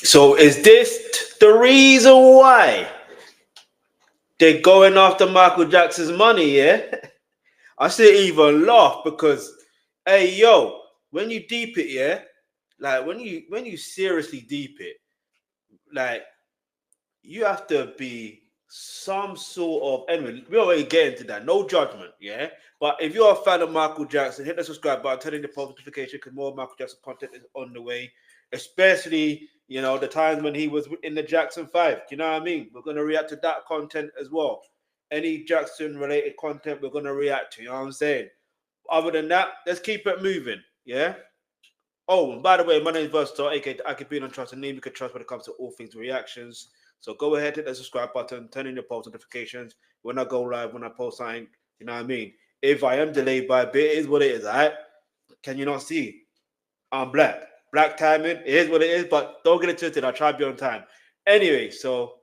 So is this the reason why they're going after Michael Jackson's money? Yeah, I still even laugh because, hey yo, when you deep it, yeah, like when you seriously deep it, like you have to be some sort of, anyway, we already get into that. No judgment, yeah. But if you're a fan of Michael Jackson, hit the subscribe button, turn on the post notification because more Michael Jackson content is on the way. Especially, the times when he was in the Jackson 5. Do you know what I mean? We're gonna react to that content as well. Any Jackson related content we're gonna react to, you know what I'm saying? Other than that, let's keep it moving. Yeah. Oh, and by the way, my name is Versatile, aka I could be on trust and name you can trust when it comes to all things reactions. So go ahead, hit the subscribe button, turn on your post notifications when I go live, when I post something. You know what I mean? If I am delayed by a bit, it is what it is, all right? Can you not see? I'm black. Black timing, it is what it is, but don't get it twisted. I'll try to be on time. Anyway, so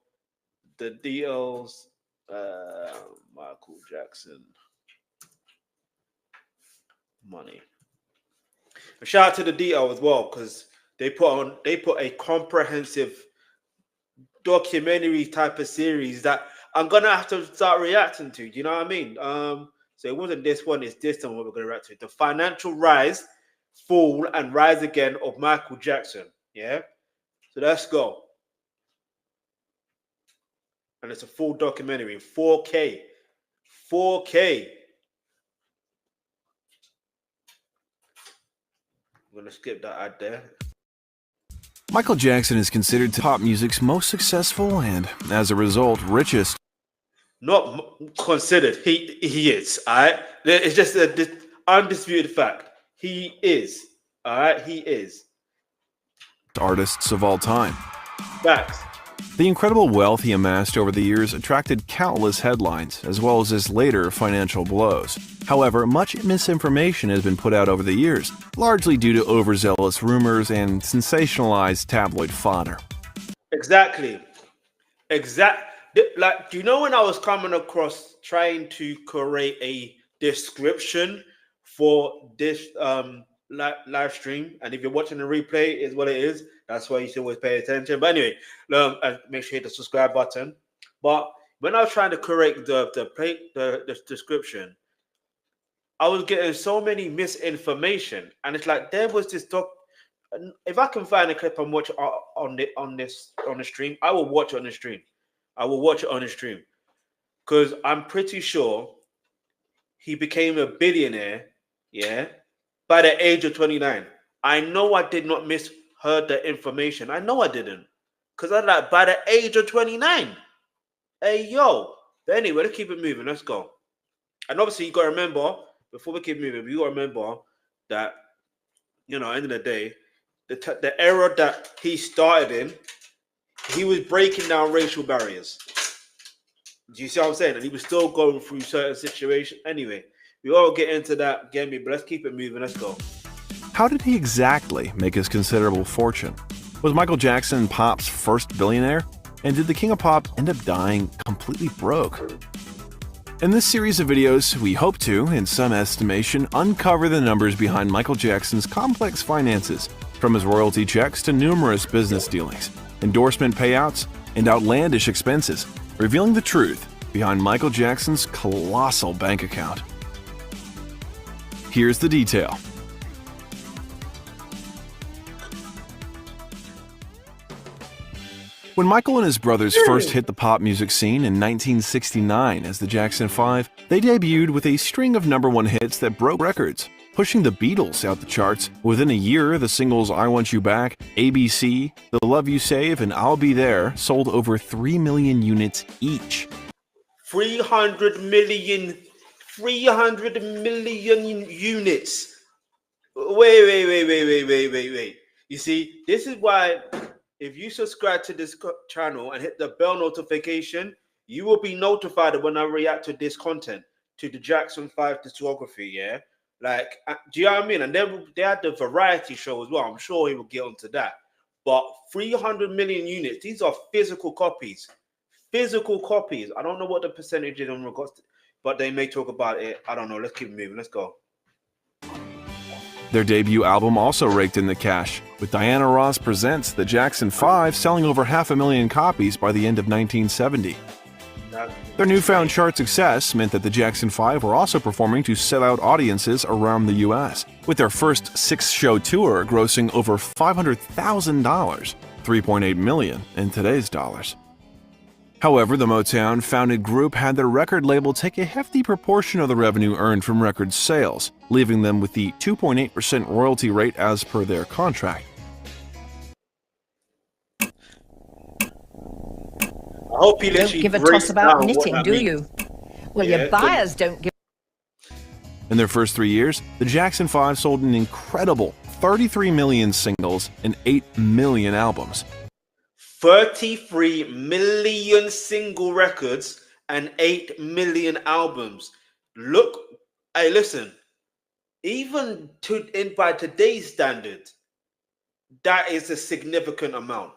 the deals, Michael Jackson money. A shout out to the DL as well, because they put a comprehensive documentary type of series that I'm gonna have to start reacting to. Do you know what I mean? So it wasn't this one, it's this one what we're gonna react to. The financial rise, fall, and rise again of Michael Jackson. Yeah. So let's go. And it's a full documentary in 4K. 4K. I'm gonna skip that ad there. Michael Jackson is considered pop music's most successful and, as a result, richest. Not considered. He is. All right. It's just a undisputed fact. He is. All right. He is. Artists of all time. Facts. The incredible wealth he amassed over the years attracted countless headlines, as well as his later financial blows. However, much misinformation has been put out over the years, largely due to overzealous rumors and sensationalized tabloid fodder. Exactly. Like, do you know when I was coming across trying to create a description for this live stream, and if you're watching the replay, is what it is. That's why you should always pay attention. But anyway, make sure you hit the subscribe button. But when I was trying to correct the description, I was getting so many misinformation, and it's like there was this doc. If I can find a clip and watch on the stream, I will watch it on the stream. I will watch it on the stream because I'm pretty sure he became a billionaire, yeah, by the age of 29. I know I did not misheard the information. I know I didn't, because I'm like, by the age of 29. Hey, yo. But anyway, let's keep it moving. Let's go. And obviously, you got to remember, before we keep moving, you got to remember that, at the end of the day, the era that he started in, he was breaking down racial barriers. Do you see what I'm saying? And he was still going through certain situations. Anyway, we all get into that, get me, but let's keep it moving. Let's go. How did he exactly make his considerable fortune? Was Michael Jackson pop's first billionaire? And did the king of pop end up dying completely broke? In this series of videos, we hope to, in some estimation, uncover the numbers behind Michael Jackson's complex finances, from his royalty checks to numerous business dealings, endorsement payouts, and outlandish expenses, revealing the truth behind Michael Jackson's colossal bank account. Here's the detail. When Michael and his brothers first hit the pop music scene in 1969 as the Jackson 5, they debuted with a string of #1 hits that broke records, pushing the Beatles out the charts. Within a year, the singles I Want You Back, ABC, The Love You Save, and I'll Be There sold over 3 million units each. 300 million units. Wait. You see, this is why if you subscribe to this channel and hit the bell notification, you will be notified when I react to this content, to the Jackson 5 discography, yeah? Like, do you know what I mean? And then they had the variety show as well. I'm sure he will get onto that. But 300 million units, these are physical copies. Physical copies. I don't know what the percentage is in regards to, but they may talk about it. I don't know. Let's keep moving. Let's go. Their debut album also raked in the cash, with Diana Ross Presents The Jackson 5 selling over 500,000 copies by the end of 1970. Their newfound chart success meant that the Jackson 5 were also performing to sell-out audiences around the U.S., with their first 6-show tour grossing over $500,000, $3.8 million in today's dollars. However, the Motown-founded group had their record label take a hefty proportion of the revenue earned from record sales, leaving them with the 2.8% royalty rate as per their contract. I hope you don't give a toss about knitting, do you? Well, yeah, your buyers don't give. In their first 3 years, the Jackson 5 sold an incredible 33 million singles and 8 million albums. 33 million single records and 8 million albums. Look, hey, listen, even by today's standards, that is a significant amount.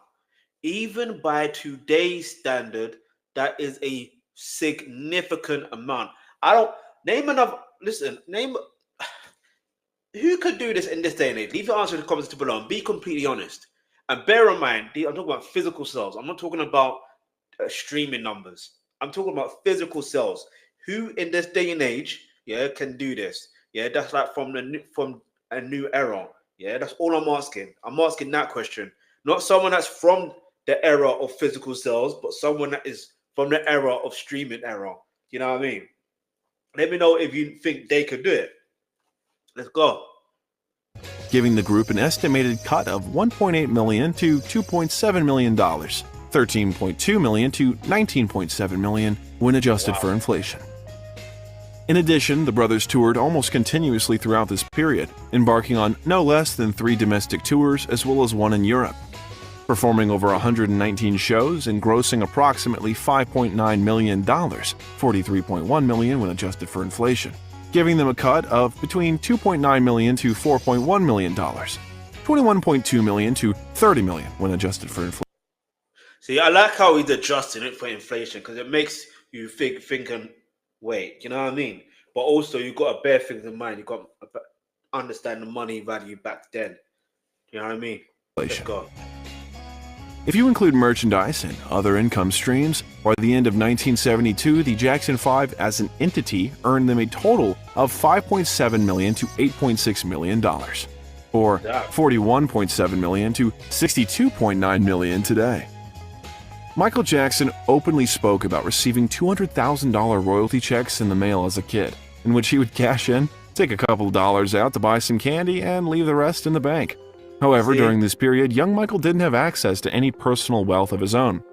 Even by today's standard, that is a significant amount. Name who could do this in this day and age? Leave your answer in the comments below and be completely honest. And bear in mind, I'm talking about physical sales. I'm not talking about streaming numbers. I'm talking about physical sales. Who in this day and age, can do this? That's like from a new era. That's all I'm asking. I'm asking that question. Not someone that's from the era of physical sales, but someone that is from the era of streaming era. You know what I mean? Let me know if you think they could do it. Let's go. Giving the group an estimated cut of $1.8 million to $2.7 million, $13.2 million to $19.7 million when adjusted for inflation. In addition, the brothers toured almost continuously throughout this period, embarking on no less than 3 domestic tours as well as 1 in Europe, performing over 119 shows and grossing approximately $5.9 million, $43.1 million when adjusted for inflation, giving them a cut of between $2.9 million to $4.1 million, $21.2 million to $30 million when adjusted for inflation. See, I like how he's adjusting it for inflation because it makes you think and wait, you know what I mean? But also, you've got to bear things in mind. You've got to understand the money value back then. You know what I mean? Let's go. If you include merchandise and other income streams, by the end of 1972, the Jackson 5 as an entity earned them a total of $5.7 million to $8.6 million, or $41.7 million to $62.9 million today. Michael Jackson openly spoke about receiving $200,000 royalty checks in the mail as a kid, in which he would cash in, take a couple of dollars out to buy some candy, and leave the rest in the bank. However, during this period, young Michael didn't have access to any personal wealth of his own,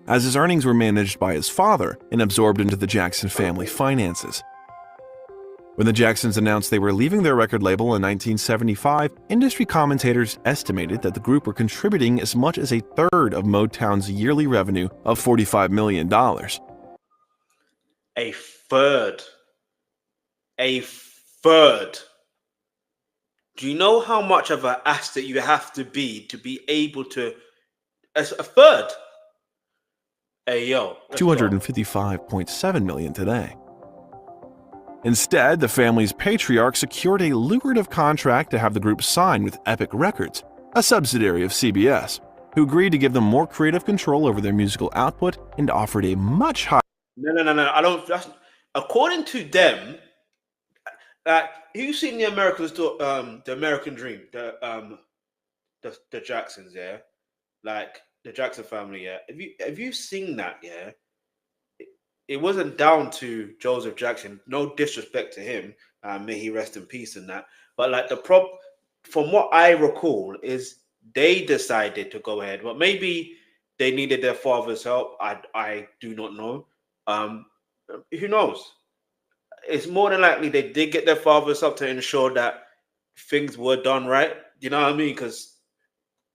as his earnings were managed by his father and absorbed into the Jackson family finances. When the Jacksons announced they were leaving their record label in 1975, industry commentators estimated that the group were contributing as much as a third of Motown's yearly revenue of $45 million. A third. A third. Do you know how much of an asset you have to be able to, as a third? Hey, yo. $255.7 million today. Instead, the family's patriarch secured a lucrative contract to have the group sign with Epic Records, a subsidiary of CBS, who agreed to give them more creative control over their musical output and offered a much higher. No. I don't. According to them, you've seen the American Dream, the Jacksons, like the Jackson family, Have you seen that, It wasn't down to Joseph Jackson. No disrespect to him, may he rest in peace in that. But like from what I recall, is they decided to go ahead. But maybe they needed their father's help. I do not know. Who knows? It's more than likely they did get their father's help to ensure that things were done right. You know what I mean? Because,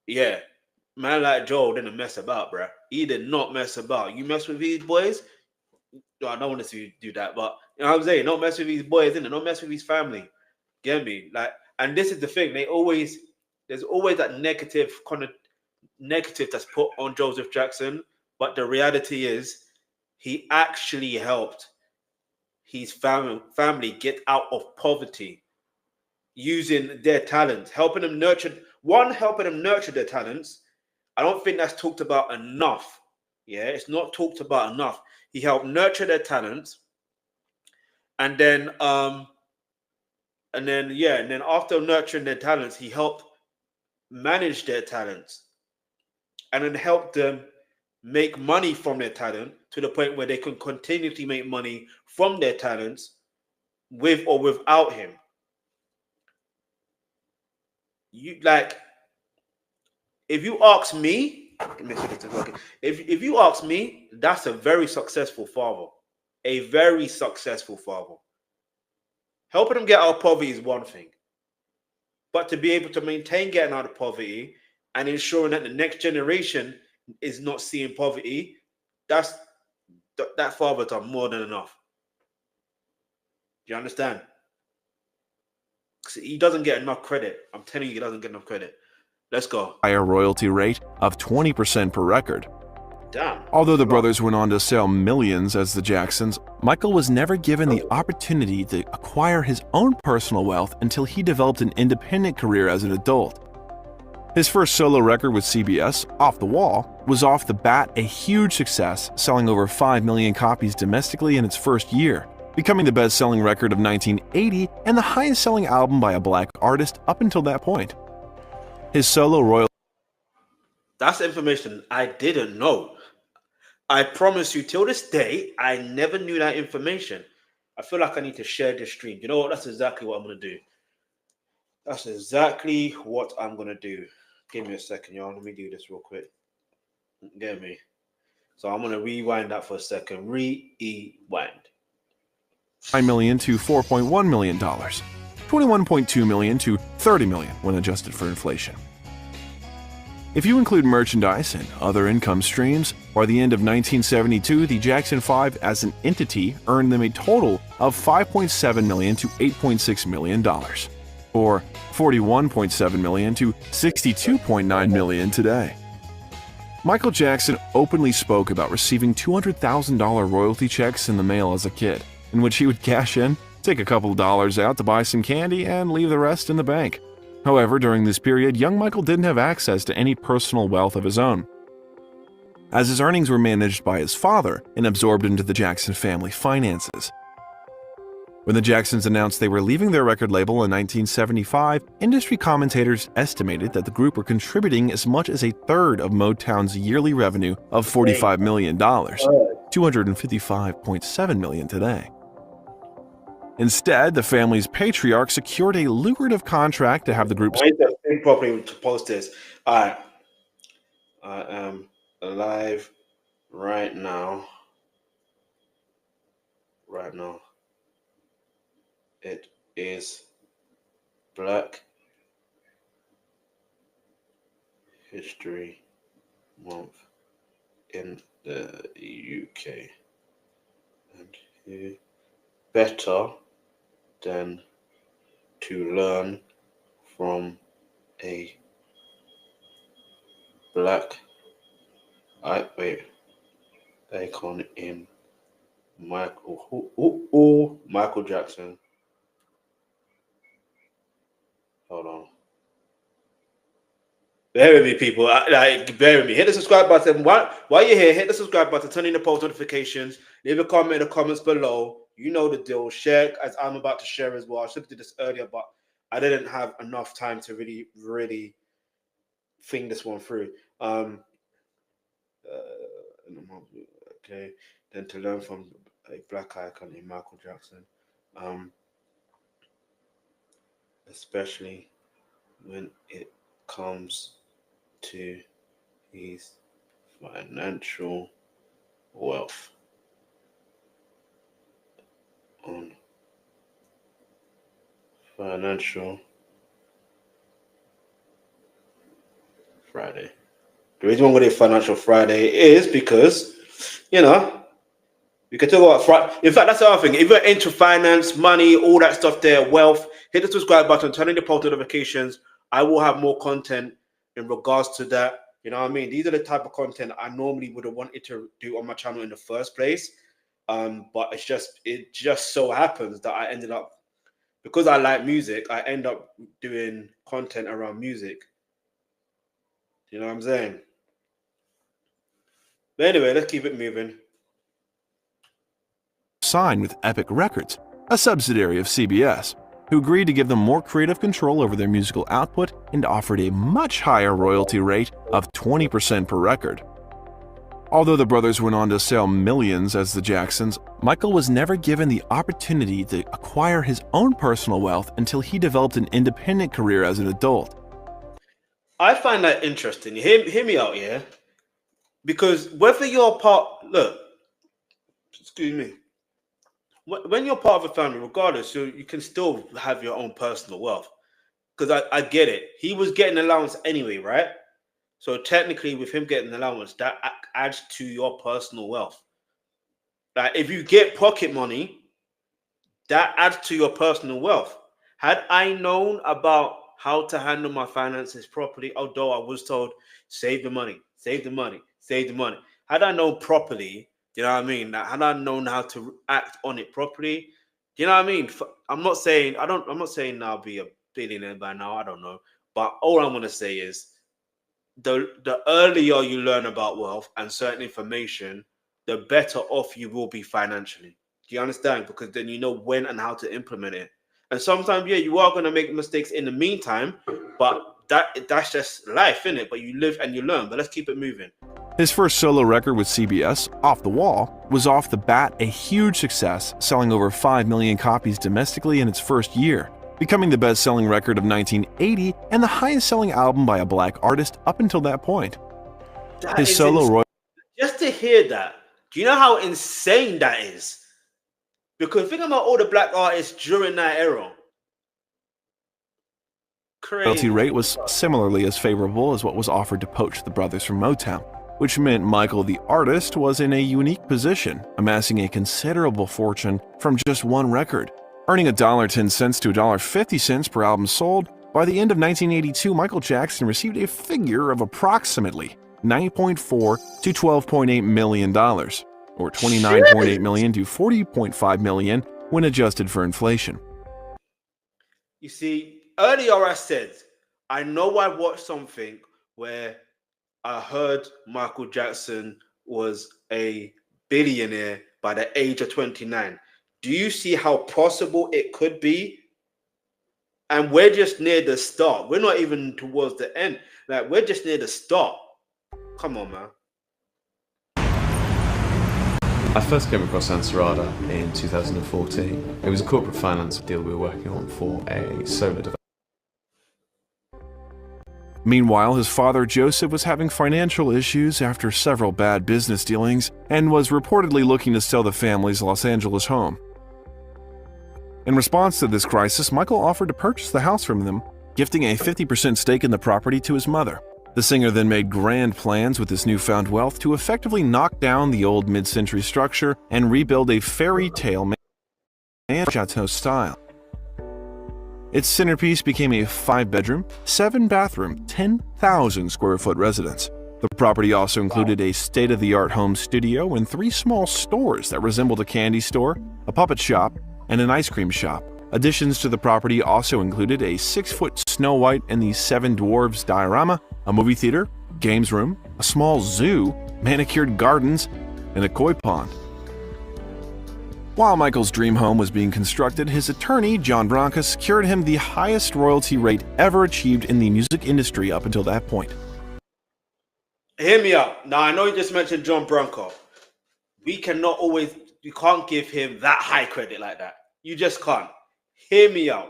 man like Joel didn't mess about, bruh. He did not mess about. You mess with these boys, I don't want to see you do that, but you know what I'm saying? Don't mess with these boys, innit? Don't mess with his family. Get me? Like, and this is the thing. There's always that negative that's put on Joseph Jackson, but the reality is he actually helped his family get out of poverty. using their talents, helping them nurture their talents. I don't think that's talked about enough. Yeah, it's not talked about enough. He helped nurture their talents, and then after nurturing their talents, he helped manage their talents, and then helped them make money from their talent to the point where they can continuously make money from their talents with or without him. If you ask me, if you ask me, that's a very successful father. A very successful father. Helping them get out of poverty is one thing. But to be able to maintain getting out of poverty and ensuring that the next generation is not seeing poverty, that father done more than enough. Do you understand? He doesn't get enough credit. I'm telling you, he doesn't get enough credit. Let's go. Higher royalty rate of 20% per record. Damn. Although the brothers went on to sell millions as the Jacksons, Michael was never given the opportunity to acquire his own personal wealth until he developed an independent career as an adult. His first solo record with CBS, Off the Wall, was off the bat a huge success, selling over 5 million copies domestically in its first year, becoming the best-selling record of 1980 and the highest-selling album by a black artist up until that point. His solo royalty. That's information I didn't know. I promise you, till this day, I never knew that information. I feel like I need to share this stream. You know what? That's exactly what I'm going to do. That's exactly what I'm going to do. Give me a second, y'all. Let me do this real quick. Get me. So I'm going to rewind that for a second. Rewind. $9 million to $4.1 million. $21.2 million to $30 million when adjusted for inflation. If you include merchandise and other income streams, by the end of 1972, the Jackson 5 as an entity earned them a total of $5.7 million to $8.6 million, or $41.7 million to $62.9 million today. Michael Jackson openly spoke about receiving $200,000 royalty checks in the mail as a kid, in which he would cash in, take a couple of dollars out to buy some candy, and leave the rest in the bank. However, during this period, young Michael didn't have access to any personal wealth of his own, as his earnings were managed by his father and absorbed into the Jackson family finances. When the Jacksons announced they were leaving their record label in 1975, industry commentators estimated that the group were contributing as much as a third of Motown's yearly revenue of $45 million, $255.7 million today. Instead, the family's patriarch secured a lucrative contract to have the group. I need to think properly to post this. All right. I am alive right now. Right now. It is Black History Month in the UK. And who better than to learn from a black icon in Michael Jackson. Hold on. Bear with me, people. Bear with me. Hit the subscribe button. While you're here, hit the subscribe button, turn on the post notifications, leave a comment in the comments below. You know the deal. Share, as I'm about to share as well. I should have did this earlier, but I didn't have enough time to really think this one through. Okay. Then to learn from a black icon in Michael Jackson. Especially when it comes to his financial wealth. On Financial Friday. The reason why we did Financial Friday is because, you know, we can talk about Friday. In fact, that's the other thing. If you're into finance, money, all that stuff there, wealth, hit the subscribe button, turn on the post notifications. I will have more content in regards to that. You know what I mean? These are the type of content I normally would have wanted to do on my channel in the first place. But it just so happens that I ended up because I like music, I end up doing content around music. You know what I'm saying? But anyway, let's keep it moving. Signed with Epic Records, a subsidiary of CBS, who agreed to give them more creative control over their musical output and offered a much higher royalty rate of 20% per record. Although the brothers went on to sell millions as the Jacksons, Michael was never given the opportunity to acquire his own personal wealth until he developed an independent career as an adult. I find that interesting. Hear me out, yeah? Because whether you're excuse me, when you're part of a family, regardless, you can still have your own personal wealth. Because I get it. He was getting allowance anyway, right? So technically, with him getting allowance, that adds to your personal wealth. Like if you get pocket money, that adds to your personal wealth. Had I known about how to handle my finances properly, although I was told, save the money, save the money, save the money. Had I known properly, you know what I mean? Had I known how to act on it properly, you know what I mean? I'm not saying I'll be a billionaire by now. I don't know. But all I'm gonna say is the earlier you learn about wealth and certain information, the better off you will be financially. Do you understand? Because then you know when and how to implement it. And sometimes, yeah, you are going to make mistakes in the meantime, but that's just life, isn't it? But you live and you learn. But let's keep it moving. His first solo record with CBS, Off the Wall, was off the bat a huge success, selling over 5 million copies domestically in its first year, becoming the best-selling record of 1980 and the highest-selling album by a black artist up until that point. His solo just to hear that, do you know how insane that is? Because think about all the black artists during that era. royalty rate was similarly as favorable as what was offered to poach the brothers from Motown, which meant Michael the artist was in a unique position, amassing a considerable fortune from just one record, earning $1.10 to $1.50 per album sold. By the end of 1982, Michael Jackson received a figure of approximately $9.4 to $12.8 million, or $29.8 million to $40.5 million when adjusted for inflation. You see, earlier I said, I know I watched something where I heard Michael Jackson was a billionaire by the age of 29. Do you see how possible it could be? And we're just near the start. We're not even towards the end. Like, we're just near the start. Come on, man. I first came across Ansarada in 2014. It was a corporate finance deal we were working on for a solar developer. Meanwhile, his father Joseph was having financial issues after several bad business dealings and was reportedly looking to sell the family's Los Angeles home. In response to this crisis, Michael offered to purchase the house from them, gifting a 50% stake in the property to his mother. The singer then made grand plans with his newfound wealth to effectively knock down the old mid-century structure and rebuild a fairy tale chateau style. Its centerpiece became a 5-bedroom, 7-bathroom, 10,000 square foot residence. The property also included a state-of-the-art home studio and 3 small stores that resembled a candy store, a puppet shop, and an ice cream shop. Additions to the property also included a 6-foot Snow White and the 7 Dwarves diorama, a movie theater, games room, a small zoo, manicured gardens, and a koi pond. While Michael's dream home was being constructed, his attorney, John Branca, secured him the highest royalty rate ever achieved in the music industry up until that point. Hear me out. Now, I know you just mentioned John Branca. We can't give him that high credit like that. You just can't. Hear me out.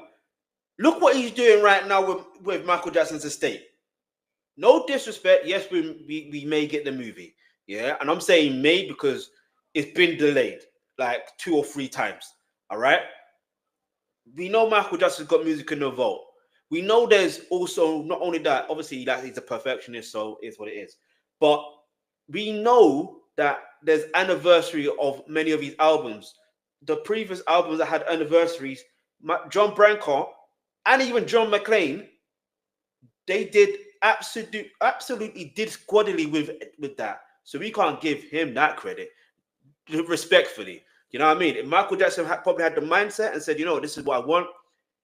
Look what he's doing right now with Michael Jackson's estate. No disrespect. Yes, we may get the movie. Yeah. And I'm saying may because it's been delayed like 2 or 3 times. All right. We know Michael Jackson's got music in the vault. We know there's also not only that, obviously, that he's a perfectionist, so it's what it is. But we know that there's anniversary of many of his albums. The previous albums that had anniversaries, John Branca and even John McClane, they did absolutely did squaddily with that. So we can't give him that credit, respectfully. You know what I mean? If Michael Jackson probably had the mindset and said, you know, this is what I want,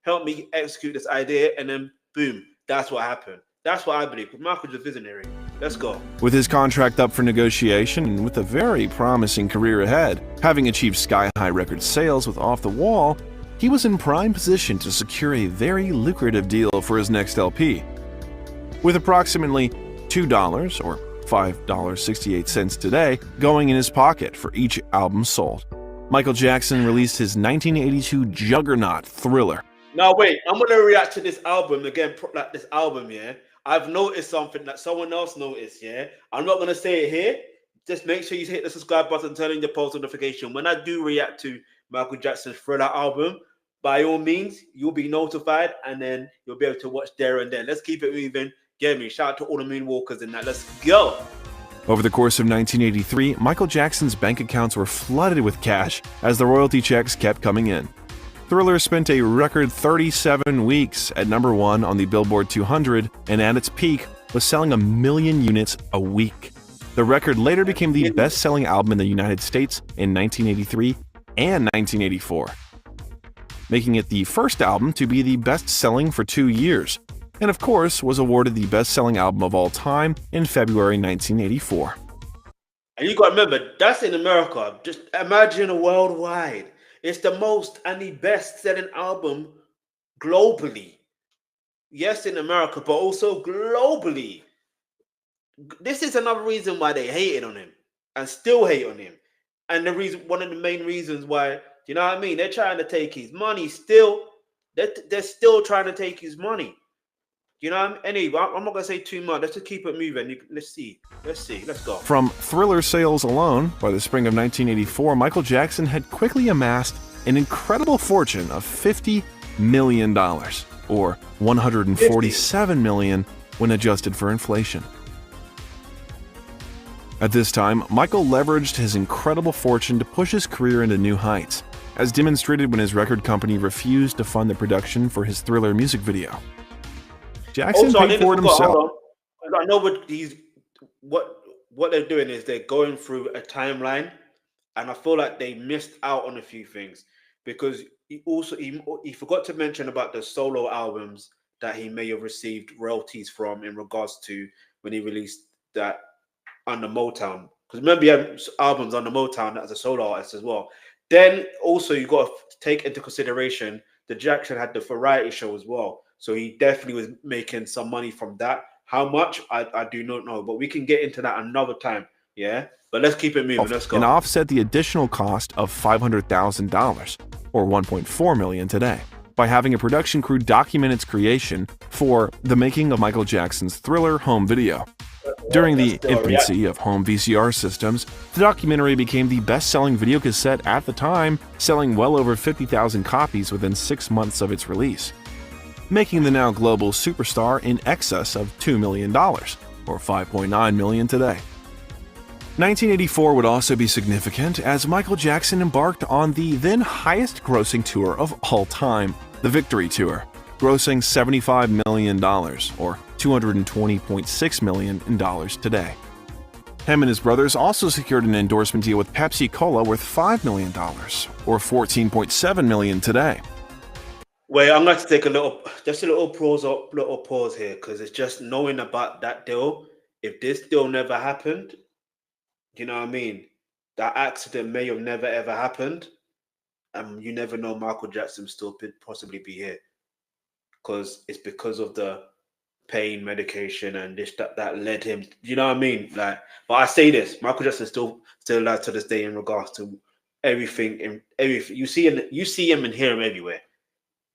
help me execute this idea, and then boom, that's what happened. That's what I believe, because Michael's a visionary. Let's go. With his contract up for negotiation and with a very promising career ahead, having achieved sky-high record sales with Off the Wall, he was in prime position to secure a very lucrative deal for his next LP. With approximately $2 or $5.68 today going in his pocket for each album sold, Michael Jackson released his 1982 juggernaut Thriller. Now wait, I'm gonna react to this album again, like this album, yeah. I've noticed something that someone else noticed, yeah. I'm not gonna say it here. Just make sure you hit the subscribe button, turn on your post notification. When I do react to Michael Jackson's Thriller album, by all means, you'll be notified, and then you'll be able to watch there and then. Let's keep it moving. Get me. Shout out to all the moonwalkers and that. Let's go. Over the course of 1983, Michael Jackson's bank accounts were flooded with cash as the royalty checks kept coming in. Thriller spent a record 37 weeks at number 1 on the Billboard 200, and at its peak was selling 1 million units a week. The record later became the best-selling album in the United States in 1983 and 1984, making it the first album to be the best-selling for 2 years, and of course was awarded the best-selling album of all time in February 1984. And you got to remember, that's in America. Just imagine worldwide. It's the most and the best-selling album globally. Yes, in America, but also globally. This is another reason why they hated on him and still hate on him. And the reason, one of the main reasons why, you know what I mean? They're trying to take his money still. They're still trying to take his money. You know what I mean? Anyway, I'm not going to say too much. Let's just keep it moving. Let's see. Let's go. From Thriller sales alone, by the spring of 1984, Michael Jackson had quickly amassed an incredible fortune of $50 million, or $147 million when adjusted for inflation. At this time, Michael leveraged his incredible fortune to push his career into new heights, as demonstrated when his record company refused to fund the production for his Thriller music video. Jackson paid for it himself. I know what they're doing is they're going through a timeline, and I feel like they missed out on a few things, because he forgot to mention about the solo albums that he may have received royalties from in regards to when he released that under Motown. Because remember, he had albums under Motown as a solo artist as well. Then also you got to take into consideration that Jackson had the variety show as well. So he definitely was making some money from that. How much, I do not know. But we can get into that another time, yeah? But let's keep it moving. Let's go. And offset the additional cost of $500,000, or $1.4 million today, by having a production crew document its creation for the making of Michael Jackson's Thriller home video. During the infancy of home VCR systems, the documentary became the best-selling video cassette at the time, selling well over 50,000 copies within 6 months of its release, making the now global superstar in excess of $2 million, or $5.9 million today. 1984 would also be significant as Michael Jackson embarked on the then highest-grossing tour of all time, the Victory Tour, grossing $75 million, or $220.6 million in dollars today. Him and his brothers also secured an endorsement deal with Pepsi Cola worth $5 million, or $14.7 million today. Wait, I'm going to take a little pause here, because it's just knowing about that deal. If this deal never happened, you know what I mean? That accident may have never ever happened. You never know, Michael Jackson still could possibly be here, because it's because of the pain medication and this that led him. You know what I mean? Like, but I say this: Michael Jackson still alive to this day in regards to everything. You see him and hear him everywhere,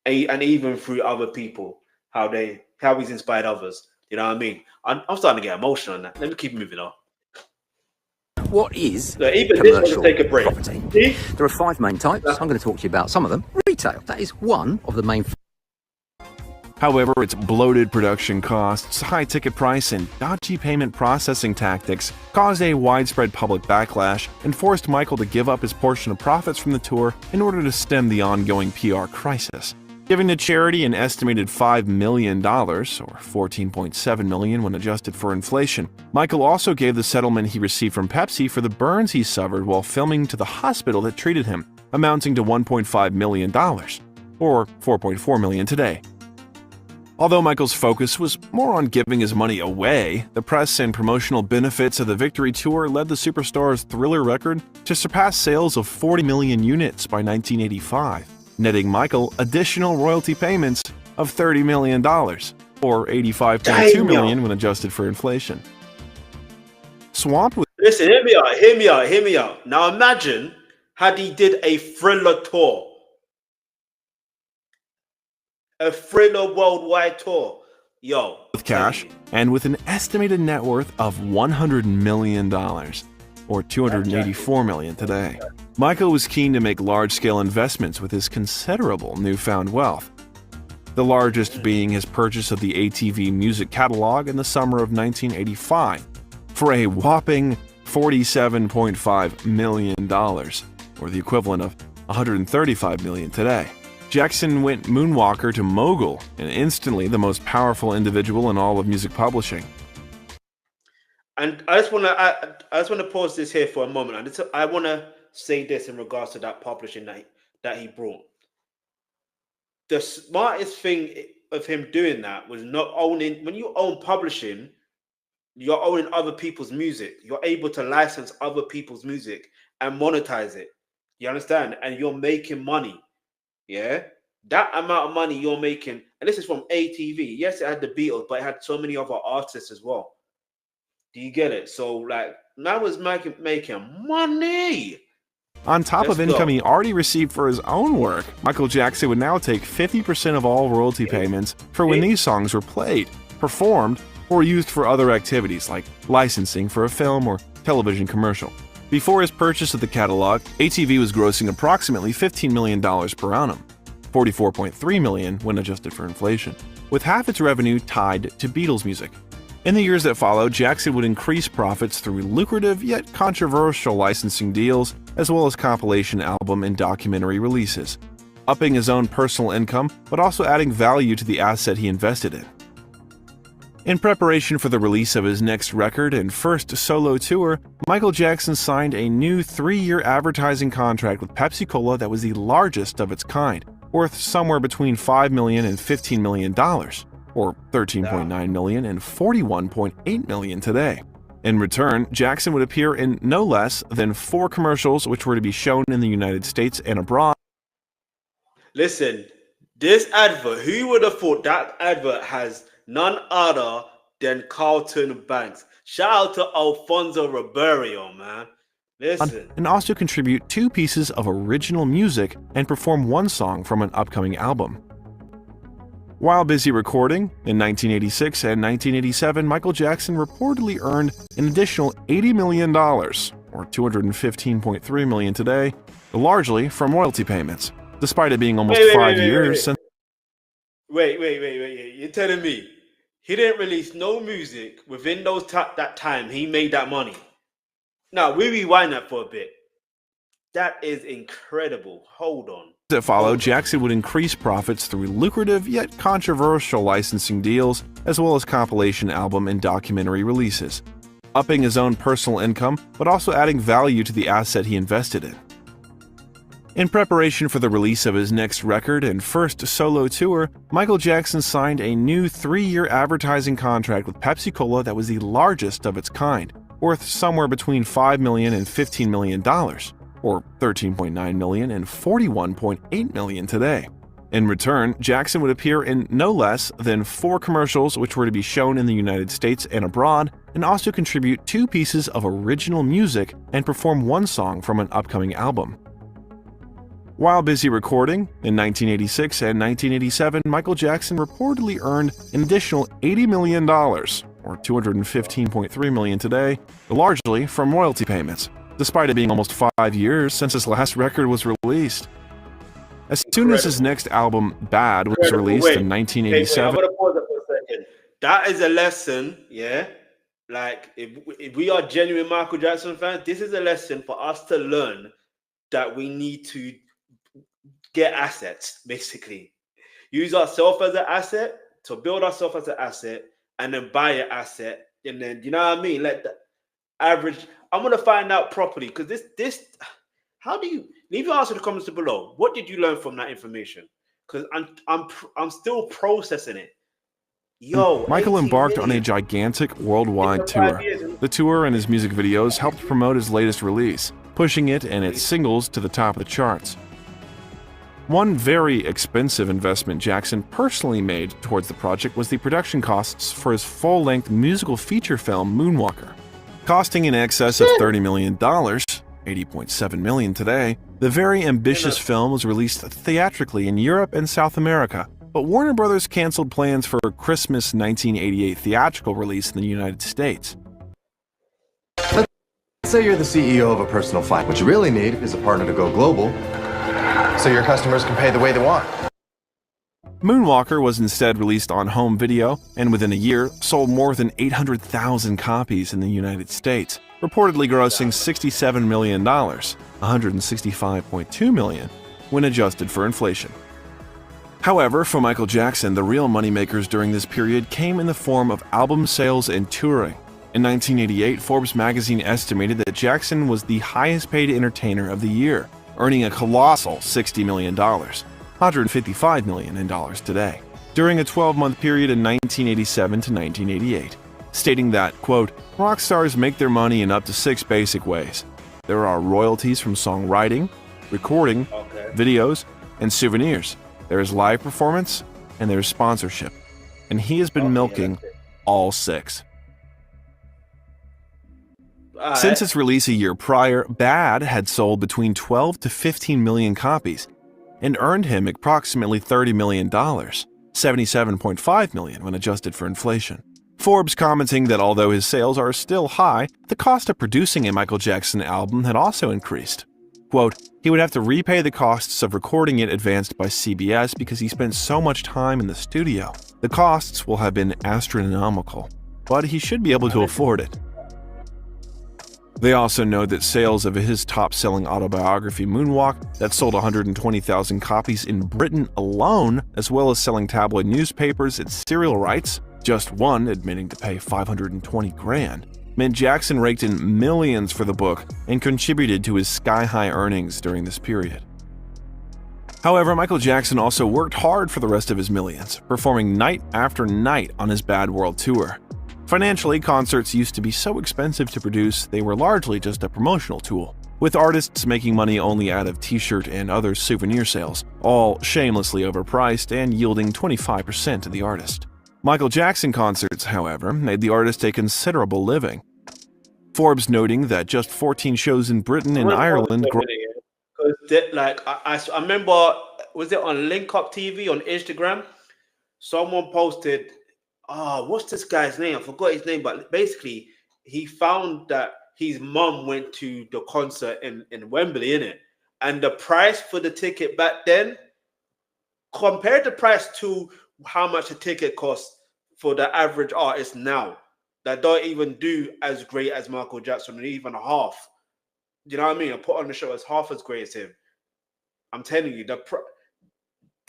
and even through other people, how he's inspired others. You know what I mean? I'm starting to get emotional on that. Let me keep moving on. What is commercial take a break. Property? There are 5 main types. I'm going to talk to you about some of them. Retail, that is one of the main. However, its bloated production costs, high ticket price, and dodgy payment processing tactics caused a widespread public backlash and forced Michael to give up his portion of profits from the tour in order to stem the ongoing PR crisis. Giving the charity an estimated $5 million, or $14.7 million when adjusted for inflation. Michael also gave the settlement he received from Pepsi for the burns he suffered while filming to the hospital that treated him, amounting to $1.5 million. or $4.4 million today. Although Michael's focus was more on giving his money away, the press and promotional benefits of the Victory Tour led the superstar's Thriller record to surpass sales of 40 million units by 1985, netting Michael additional royalty payments of $30 million, or $85.2 million when adjusted for inflation. Swamped with... Listen, hear me out. Now imagine had he did a Thriller tour. A Thriller worldwide tour. Yo. With cash, and with an estimated net worth of $100 million, or $284 million today. Michael was keen to make large-scale investments with his considerable newfound wealth, the largest being his purchase of the ATV Music Catalogue in the summer of 1985 for a whopping $47.5 million, or the equivalent of $135 million today. Jackson went moonwalker to mogul and instantly the most powerful individual in all of music publishing. And I just want to pause this here for a moment. I want to say this in regards to that publishing that he brought. The smartest thing of him doing that was not owning. When you own publishing, you're owning other people's music. You're able to license other people's music and monetize it. You understand? And you're making money. Yeah, that amount of money you're making, and this is from ATV. Yes, it had the Beatles, but it had so many other artists as well. Do you get it? So, like, man was making money. On top of income he already received for his own work, Michael Jackson would now take 50% of all royalty payments for when these songs were played, performed, or used for other activities like licensing for a film or television commercial. Before his purchase of the catalog, ATV was grossing approximately $15 million per annum, $44.3 million when adjusted for inflation, with half its revenue tied to Beatles music. In the years that followed, Jackson would increase profits through lucrative yet controversial licensing deals, as well as compilation album and documentary releases, upping his own personal income but also adding value to the asset he invested in. In preparation for the release of his next record and first solo tour, Michael Jackson signed a new 3-year advertising contract with Pepsi-Cola that was the largest of its kind, worth somewhere between $5 million and $15 million, or $13.9 million and $41.8 million today. In return, Jackson would appear in no less than 4 commercials which were to be shown in the United States and abroad. Listen, this advert, who would have thought that advert has none other than Carlton Banks? Shout out to Alfonso Ribeiro, man. Listen. And also contribute 2 pieces of original music and perform 1 song from an upcoming album. While busy recording, in 1986 and 1987, Michael Jackson reportedly earned an additional $80 million, or $215.3 million today, largely from royalty payments, despite it being almost 5 years since... Wait. You're telling me he didn't release no music within that time he made that money? Now, we rewind that for a bit. That is incredible. Hold on. That followed, Jackson would increase profits through lucrative yet controversial licensing deals, as well as compilation album and documentary releases, upping his own personal income but also adding value to the asset he invested in. In preparation for the release of his next record and first solo tour, Michael Jackson signed a new 3-year advertising contract with Pepsi-Cola that was the largest of its kind, worth somewhere between $5 million and $15 million, or $13.9 million and $41.8 million today. In return, Jackson would appear in no less than 4 commercials which were to be shown in the United States and abroad, and also contribute 2 pieces of original music and perform 1 song from an upcoming album. While busy recording, in 1986 and 1987, Michael Jackson reportedly earned an additional $80 million, or $215.3 million today, largely from royalty payments, despite it being almost 5 years since his last record was released. As soon as his next album, Bad, was released in 1987... I'm going to pause it for a second. That is a lesson, yeah? Like, if we are genuine Michael Jackson fans, this is a lesson for us to learn that we need to get assets, basically. Use ourselves as an asset, to build ourselves as an asset, and then buy an asset. And then, you know what I mean? Let the average... I'm going to find out properly, because this, how do you... Leave your answer in the comments below. What did you learn from that information? because I'm still processing it. Yo, Michael 18 embarked on a million. gigantic worldwide It's 5 tour. years. The tour and his music videos helped promote his latest release, pushing it and its singles to the top of the charts. One very expensive investment Jackson personally made towards the project was the production costs for his full-length musical feature film Moonwalker. Costing in excess of $30 million, $80.7 million today, the very ambitious film was released theatrically in Europe and South America, but Warner Brothers canceled plans for a Christmas 1988 theatrical release in the United States. Let's say you're the CEO of a personal finance. What you really need is a partner to go global, so your customers can pay the way they want. Moonwalker was instead released on home video and within a year sold more than 800,000 copies in the United States, reportedly grossing $67 million, $165.2 million when adjusted for inflation. However, for Michael Jackson, the real moneymakers during this period came in the form of album sales and touring. In 1988, Forbes magazine estimated that Jackson was the highest paid entertainer of the year, earning a colossal $60 million, $155 million in dollars today, during a 12-month period in 1987 to 1988, stating that, quote, rock stars make their money in up to 6 basic ways. There are royalties from songwriting, recording, videos, and souvenirs. There is live performance, and there is sponsorship. And he has been milking all 6. Since its release a year prior, Bad had sold between 12 to 15 million copies and earned him approximately $30 million, $77.5 million when adjusted for inflation. Forbes commenting that although his sales are still high, the cost of producing a Michael Jackson album had also increased. Quote, he would have to repay the costs of recording it advanced by CBS because he spent so much time in the studio. The costs will have been astronomical, but he should be able to afford it. They also note that sales of his top-selling autobiography Moonwalk that sold 120,000 copies in Britain alone, as well as selling tabloid newspapers its serial rights, just one admitting to pay $520,000, meant Jackson raked in millions for the book and contributed to his sky-high earnings during this period. However, Michael Jackson also worked hard for the rest of his millions, performing night after night on his Bad World Tour. Financially, concerts used to be so expensive to produce, they were largely just a promotional tool, with artists making money only out of t-shirt and other souvenir sales, all shamelessly overpriced and yielding 25% to the artist. Michael Jackson concerts, however, made the artist a considerable living. Forbes noting that just 14 shows in Britain and Ireland. I remember, was it on Link Up TV on Instagram? Someone posted, what's this guy's name? I forgot his name, but basically he found that his mum went to the concert in Wembley, innit? And the price for the ticket back then, compared the price to how much a ticket costs for the average artist now, that don't even do as great as Michael Jackson, and even half. You know what I mean? I put on the show as half as great as him. I'm telling you, the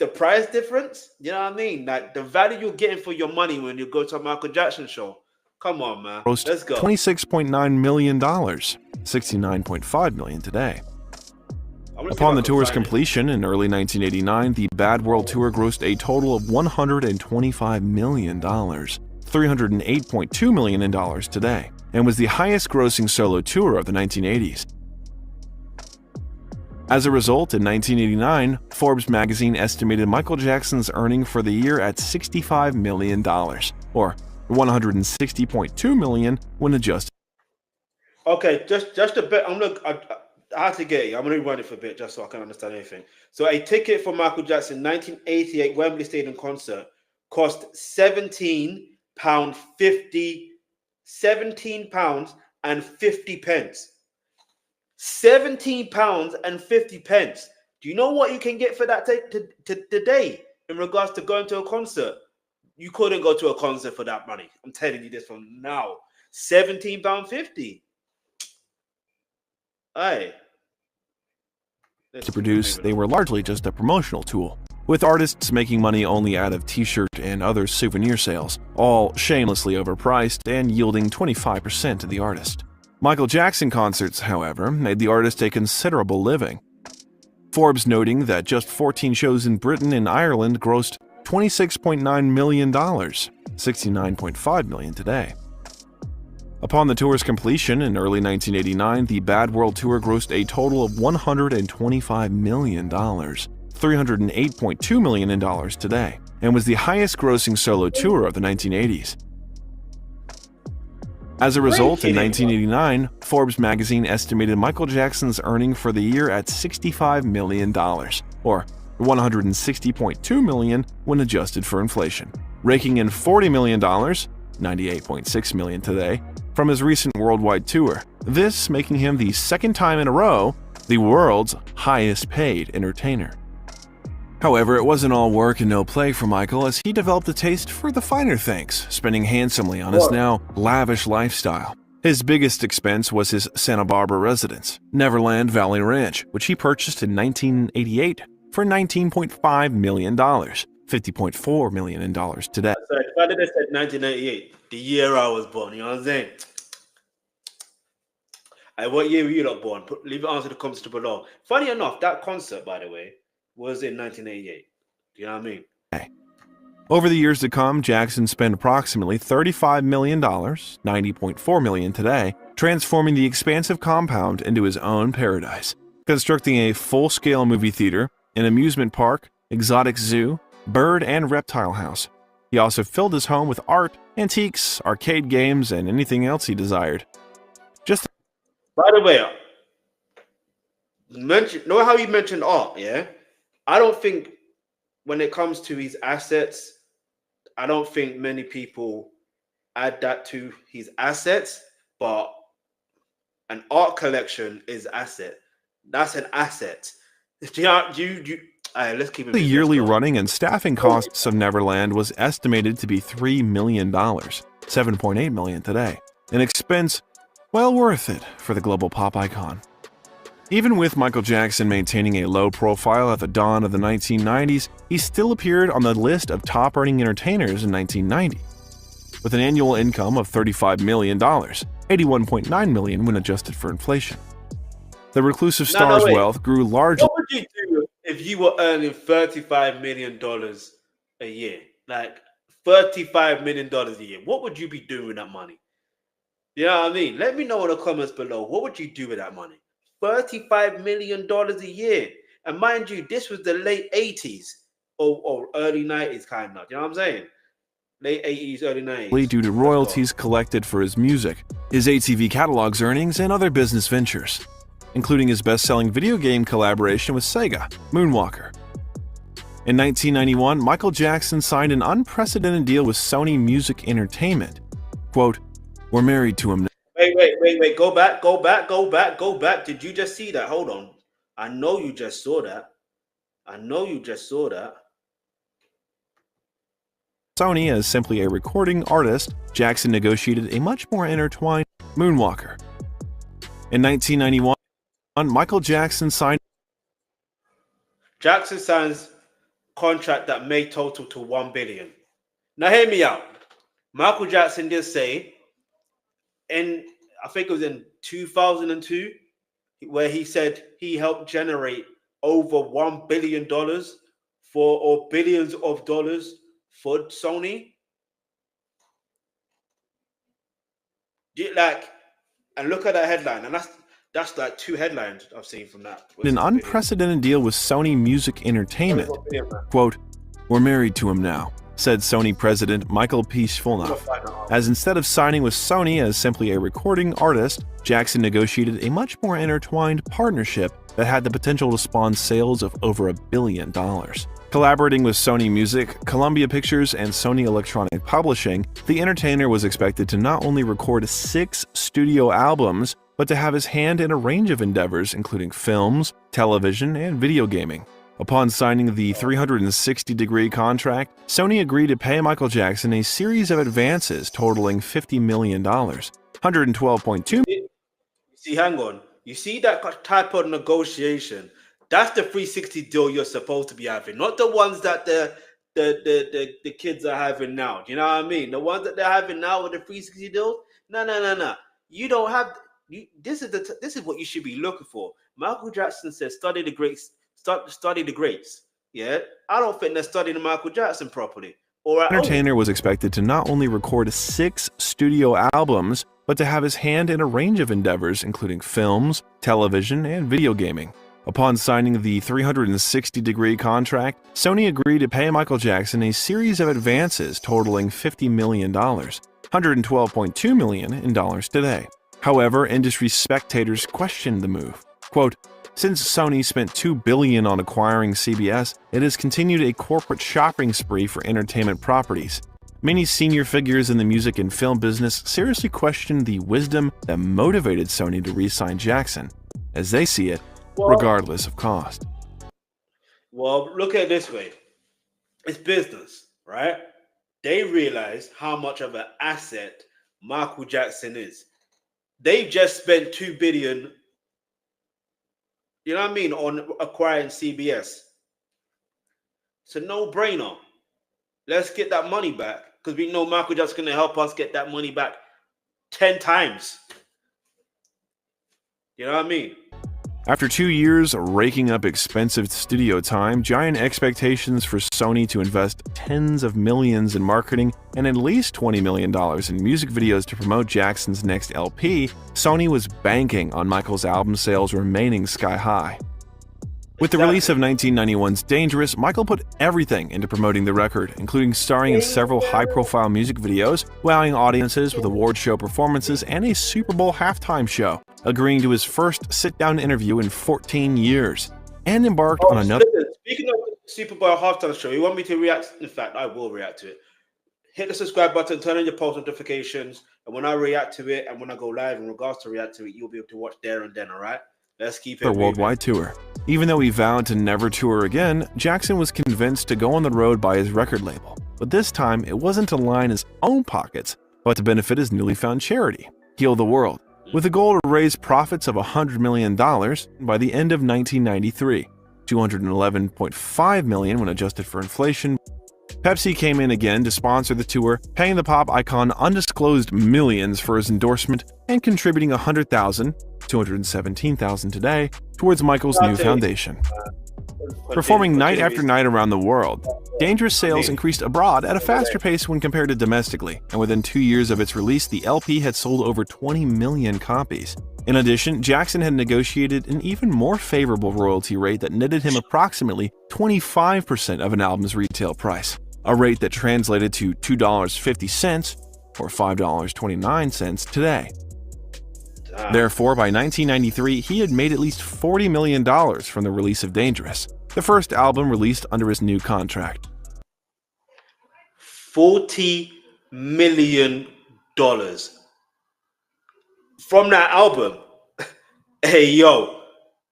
price difference, you know what I mean? Like the value you're getting for your money when you go to a Michael Jackson show. Come on, man. Let's go. $26.9 million, $69.5 million today. Upon the tour's completion in early 1989, the Bad World Tour grossed a total of $125 million, $308.2 million in dollars today, and was the highest grossing solo tour of the 1980s. As a result, in 1989, Forbes magazine estimated Michael Jackson's earning for the year at $65 million, or $160.2 million when adjusted. Okay, just a bit. I had to get it. I'm going to run it for a bit just so I can understand anything. So a ticket for Michael Jackson 1988 Wembley Stadium concert cost £17.50. £17.50. £17.50. Do you know what you can get for that today in regards to going to a concert? You couldn't go to a concert for that money. I'm telling you this from now. £17.50. Hey. To produce, they were largely just a promotional tool, with artists making money only out of t-shirt and other souvenir sales, all shamelessly overpriced and yielding 25% to the artist. Michael Jackson concerts, however, made the artist a considerable living. Forbes noting that just 14 shows in Britain and Ireland grossed $26.9 million, $69.5 million today. Upon the tour's completion in early 1989, the Bad World Tour grossed a total of $125 million, $308.2 million in dollars today, and was the highest-grossing solo tour of the 1980s. As a result, in 1989, Forbes magazine estimated Michael Jackson's earning for the year at $65 million, or $160.2 million when adjusted for inflation, raking in $40 million, $98.6 million today, from his recent worldwide tour, this making him the second time in a row the world's highest-paid entertainer. However, it wasn't all work and no play for Michael, as he developed a taste for the finer things, spending handsomely on his now lavish lifestyle. His biggest expense was his Santa Barbara residence, Neverland Valley Ranch, which he purchased in 1988 for $19.5 million, $50.4 million in dollars today. Sorry, if I did have said 1988, the year I was born, you know what I'm saying? What year were you not born? Leave it answer the comments below. Funny enough, that concert, by the way, was in 1988. You know what I mean? Over the years to come, Jackson spent approximately $35 million, $90.4 million today, transforming the expansive compound into his own paradise, constructing a full-scale movie theater, an amusement park, exotic zoo, bird and reptile house. He also filled his home with art, antiques, arcade games, and anything else he desired. By the way, know how you mentioned art, yeah? I don't think when it comes to his assets, I don't think many people add that to his assets, but an art collection is asset. That's an asset. Let's keep it. The yearly running and staffing costs of Neverland was estimated to be $3 million, $7.8 million today, an expense well worth it for the global pop icon. Even with Michael Jackson maintaining a low profile at the dawn of the 1990s, he still appeared on the list of top-earning entertainers in 1990, with an annual income of $35 million, $81.9 million when adjusted for inflation. The reclusive star's wealth grew largely. What would you do if you were earning $35 million a year? Like $35 million a year. What would you be doing with that money? You know what I mean? Let me know in the comments below. What would you do with that money? $35 million a year. And mind you, this was the late 80s or early 90s kind of. You know what I'm saying? Late 80s, early 90s. Due to royalties collected for his music, his ATV Catalogue's earnings, and other business ventures, including his best-selling video game collaboration with Sega, Moonwalker. In 1991, Michael Jackson signed an unprecedented deal with Sony Music Entertainment. Quote, "We're married to him now." Wait. Go back. Did you just see that? Hold on. I know you just saw that. Sony as simply a recording artist, Jackson negotiated a much more intertwined Moonwalker. In 1991, Michael Jackson signs contract that may total to $1 billion. Now hear me out. Michael Jackson did say, and I think it was in 2002, where he said he helped generate over $1 billion or billions of dollars for Sony. And look at that headline, and that's like two headlines I've seen from that. An unprecedented deal with Sony Music Entertainment. Quote, "We're married to him now," said Sony president Michael P. Shvolnoff, as instead of signing with Sony as simply a recording artist, Jackson negotiated a much more intertwined partnership that had the potential to spawn sales of over $1 billion. Collaborating with Sony Music, Columbia Pictures, and Sony Electronic Publishing, the entertainer was expected to not only record 6 studio albums, but to have his hand in a range of endeavors, including films, television, and video gaming. Upon signing the 360-degree contract, Sony agreed to pay Michael Jackson a series of advances totaling $50 million, $112.2 million. See, hang on. You see that type of negotiation? That's the 360 deal you're supposed to be having, not the ones that the kids are having now. Do you know what I mean? The ones that they're having now with the 360 deals? No. You don't have. This is what you should be looking for. Michael Jackson says, "Study the greats. study the greats. Yeah, I don't think they're studying Michael Jackson properly. Or Entertainer was expected to not only record 6 studio albums, but to have his hand in a range of endeavors, including films, television, and video gaming. Upon signing the 360-degree contract, Sony agreed to pay Michael Jackson a series of advances totaling $50 million, $112.2 million in dollars today. However, industry spectators questioned the move. Quote, "Since Sony spent $2 billion on acquiring CBS, it has continued a corporate shopping spree for entertainment properties. Many senior figures in the music and film business seriously questioned the wisdom that motivated Sony to re-sign Jackson, as they see it, regardless of cost." Well, look at it this way. It's business, right? They realize how much of an asset Michael Jackson is. They just spent $2 billion, you know what I mean, on acquiring CBS. It's a no-brainer. Let's get that money back, because we know Michael Jackson's going to help us get that money back 10 times. You know what I mean? After 2 years raking up expensive studio time, giant expectations for Sony to invest tens of millions in marketing, and at least $20 million in music videos to promote Jackson's next LP, Sony was banking on Michael's album sales remaining sky high. With the release of 1991's Dangerous, Michael put everything into promoting the record, including starring in several high-profile music videos, wowing audiences with award show performances and a Super Bowl halftime show, agreeing to his first sit-down interview in 14 years, and embarked on another... Speaking of Super Bowl halftime show, you want me to react? In fact, I will react to it. Hit the subscribe button, turn on your post notifications, and when I react to it, and when I go live in regards to react to it, you'll be able to watch there and then, all right? Let's keep it moving. Worldwide tour. Even though he vowed to never tour again, Jackson was convinced to go on the road by his record label. But this time, it wasn't to line his own pockets, but to benefit his newly found charity, Heal the World, with a goal to raise profits of $100 million by the end of 1993, $211.5 million when adjusted for inflation. Pepsi came in again to sponsor the tour, paying the pop icon undisclosed millions for his endorsement and contributing $100,000, $217,000 today, towards Michael's new foundation. Performing night after night around the world, Dangerous sales increased abroad at a faster pace when compared to domestically, and within 2 years of its release, the LP had sold over 20 million copies. In addition, Jackson had negotiated an even more favorable royalty rate that netted him approximately 25% of an album's retail price, a rate that translated to $2.50 or $5.29 today. Therefore, by 1993, he had made at least $40 million from the release of Dangerous, the first album released under his new contract. $40 million from that album. Hey, yo.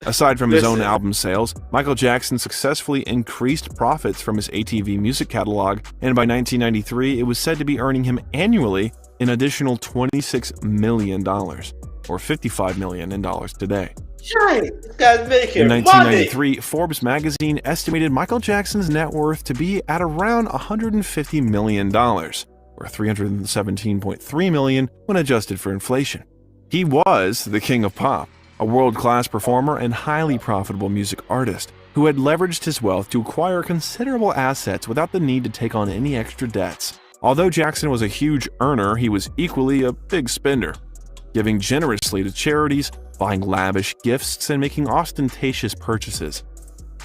Aside from his own album sales, Michael Jackson successfully increased profits from his ATV music catalog, and by 1993, it was said to be earning him annually an additional $26 million, or $55 million in dollars today. This guy's making In 1993, money. Forbes magazine estimated Michael Jackson's net worth to be at around $150 million, or $317.3 million when adjusted for inflation. He was the king of pop, a world-class performer and highly profitable music artist who had leveraged his wealth to acquire considerable assets without the need to take on any extra debts. Although Jackson was a huge earner, he was equally a big spender, giving generously to charities, buying lavish gifts, and making ostentatious purchases.